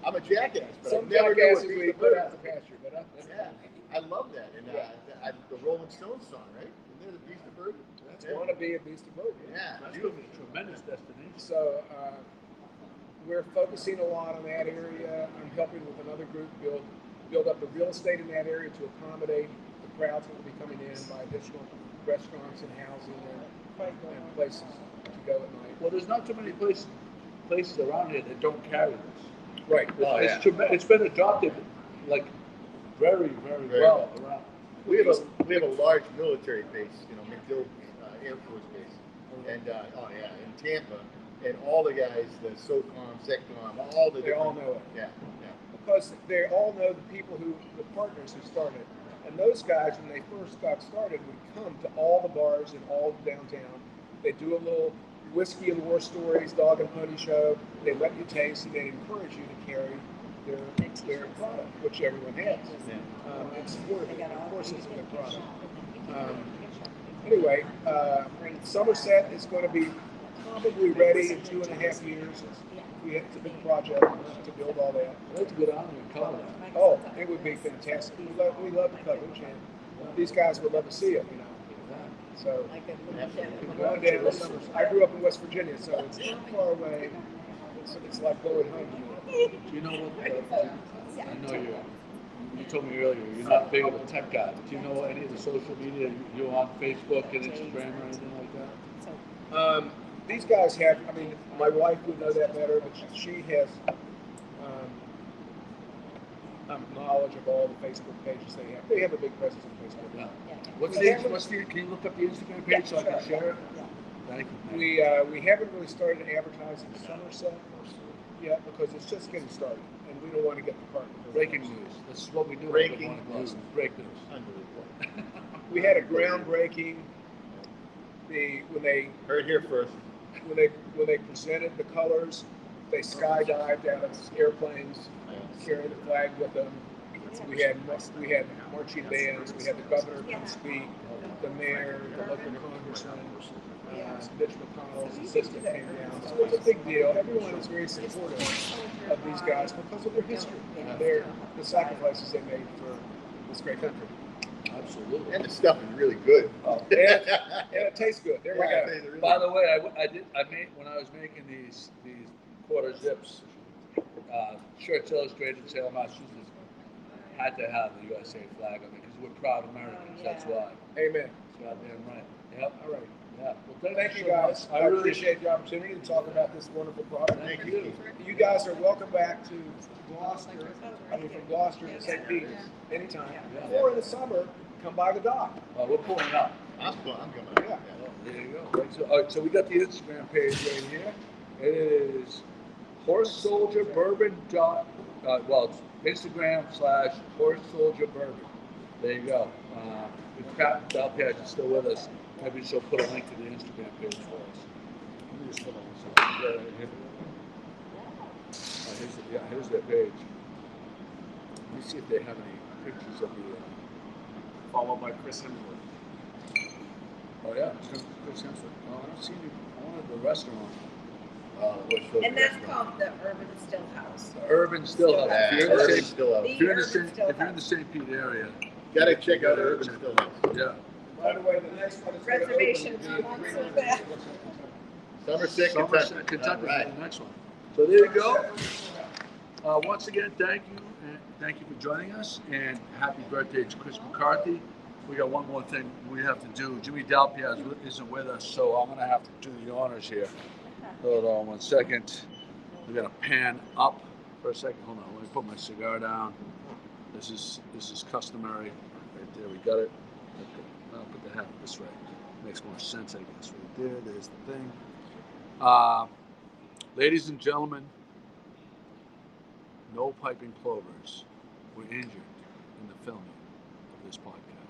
I'm a jackass, but Some I've never knew what jackasses we beast of put burden. out the pasture, but Yeah, I love that. And the Rolling Stones song, right? Isn't there the Beast of Burden? that's want to be a beast of burden. Yeah, That's beautiful. a tremendous destination. So we're focusing a lot on that area. I'm helping with another group build up the real estate in that area to accommodate the crowds that will be coming in by additional restaurants and housing and places to go at night. Well, there's not too many places around here that don't carry this. Right. It's been adopted like very, very Very well around. We have a large military base, MacDill Air Force Base, and in Tampa, and all the guys, the SOCOM, SECCOM, all the They all know it. Yeah. Because they all know the partners who started. And those guys, when they first got started, would come to all the bars in all downtown. They do a little whiskey and war stories, dog and pony show. They let you taste, and they encourage you to carry their product, which everyone has. And support it. Of course, it's a good product. Anyway, Somerset is going to be probably ready in 2.5 years. It's a big project to build all that. I'd like to go down there and cover that. Oh, it would be fantastic. We love the coverage, and these guys would love to see it, So, going down to Somerset. I grew up in West Virginia, so it's not far away. It's like going home. Do you know what? I know you told me earlier you're not big of a tech guy. But do you know any of the social media? You're on Facebook and Instagram or anything like that? These guys have. I mean, my wife would know that better, but she has knowledge of all the Facebook pages they have. They have a big presence on Facebook. Yeah. What's the? Can you look up the Instagram page so I can share it? Thank you. We haven't really started advertising Somerset yet because it's just getting started, and we don't want to get the cart. Breaking news. This is what we do. Breaking news. Break news. Unbelievable. We had a groundbreaking. When they Heard here first. when they presented the colors, they skydived out of airplanes, carrying the flag with them. We had marching bands. We had the governor come speak, the mayor, the local congressman, Mitch McConnell's assistant came down. So it's a big deal. Everyone is very supportive of these guys because of their history and the sacrifices they made for this great country. Absolutely. And the stuff is really good. And it tastes good. There we Yeah, go. they really- By the way, I made when I was making these quarter zips. Shirts Illustrated, Salem, Massachusetts had to have the USA flag on it because we're proud Americans. That's why. Amen. Goddamn right. Yep. All right. Yeah. Well, Thank you so guys. much. I appreciate the opportunity to talk about this wonderful product. Thank you. You guys are welcome back to Gloucester. I mean, from Gloucester to St. Pete anytime. Or in the summer, come by the dock. We're pulling up. I'm coming. Yeah. There you go. Right, so, all right, so we got the Instagram page right here. It is Horse Soldier Bourbon. It's Instagram/Horse Soldier Bourbon. There you go. If Pat Dalpage is still with us, maybe she'll put a link to the Instagram page for us. Let me just hold on one second. Here's their page. Let me see if they have any pictures of the. Followed by Chris Hemsworth. Oh yeah, Chris Hemsworth. Oh, I don't see any. I wanted the restaurant. And that's called the Urban Still House. The Urban Still House. Yeah, If you're in the Urban St. Still House. If you're in the Urban St. Still If you're in the House. St. Pete area, Gotta check out Urban Still House. yeah. By the way, the next one is gonna open Reservations in on 3 so months. bad. Somerset, Somerset, Kentucky. Kentucky All right. for the next one. So there you go. Once again, thank you, and thank you for joining us, and happy birthday to Chris McCarthy. We got one more thing we have to do. Jimmy Dalpiaz isn't with us, so I'm gonna have to do the honors here. Hold on 1 second. We gotta pan up for a second. Hold on, let me put my cigar down. This is customary. Right there, we got it. Okay. I'll put the hat this way. Makes more sense, I guess. Right there, there's the thing. Ladies and gentlemen, no piping plovers were injured in the filming of this podcast.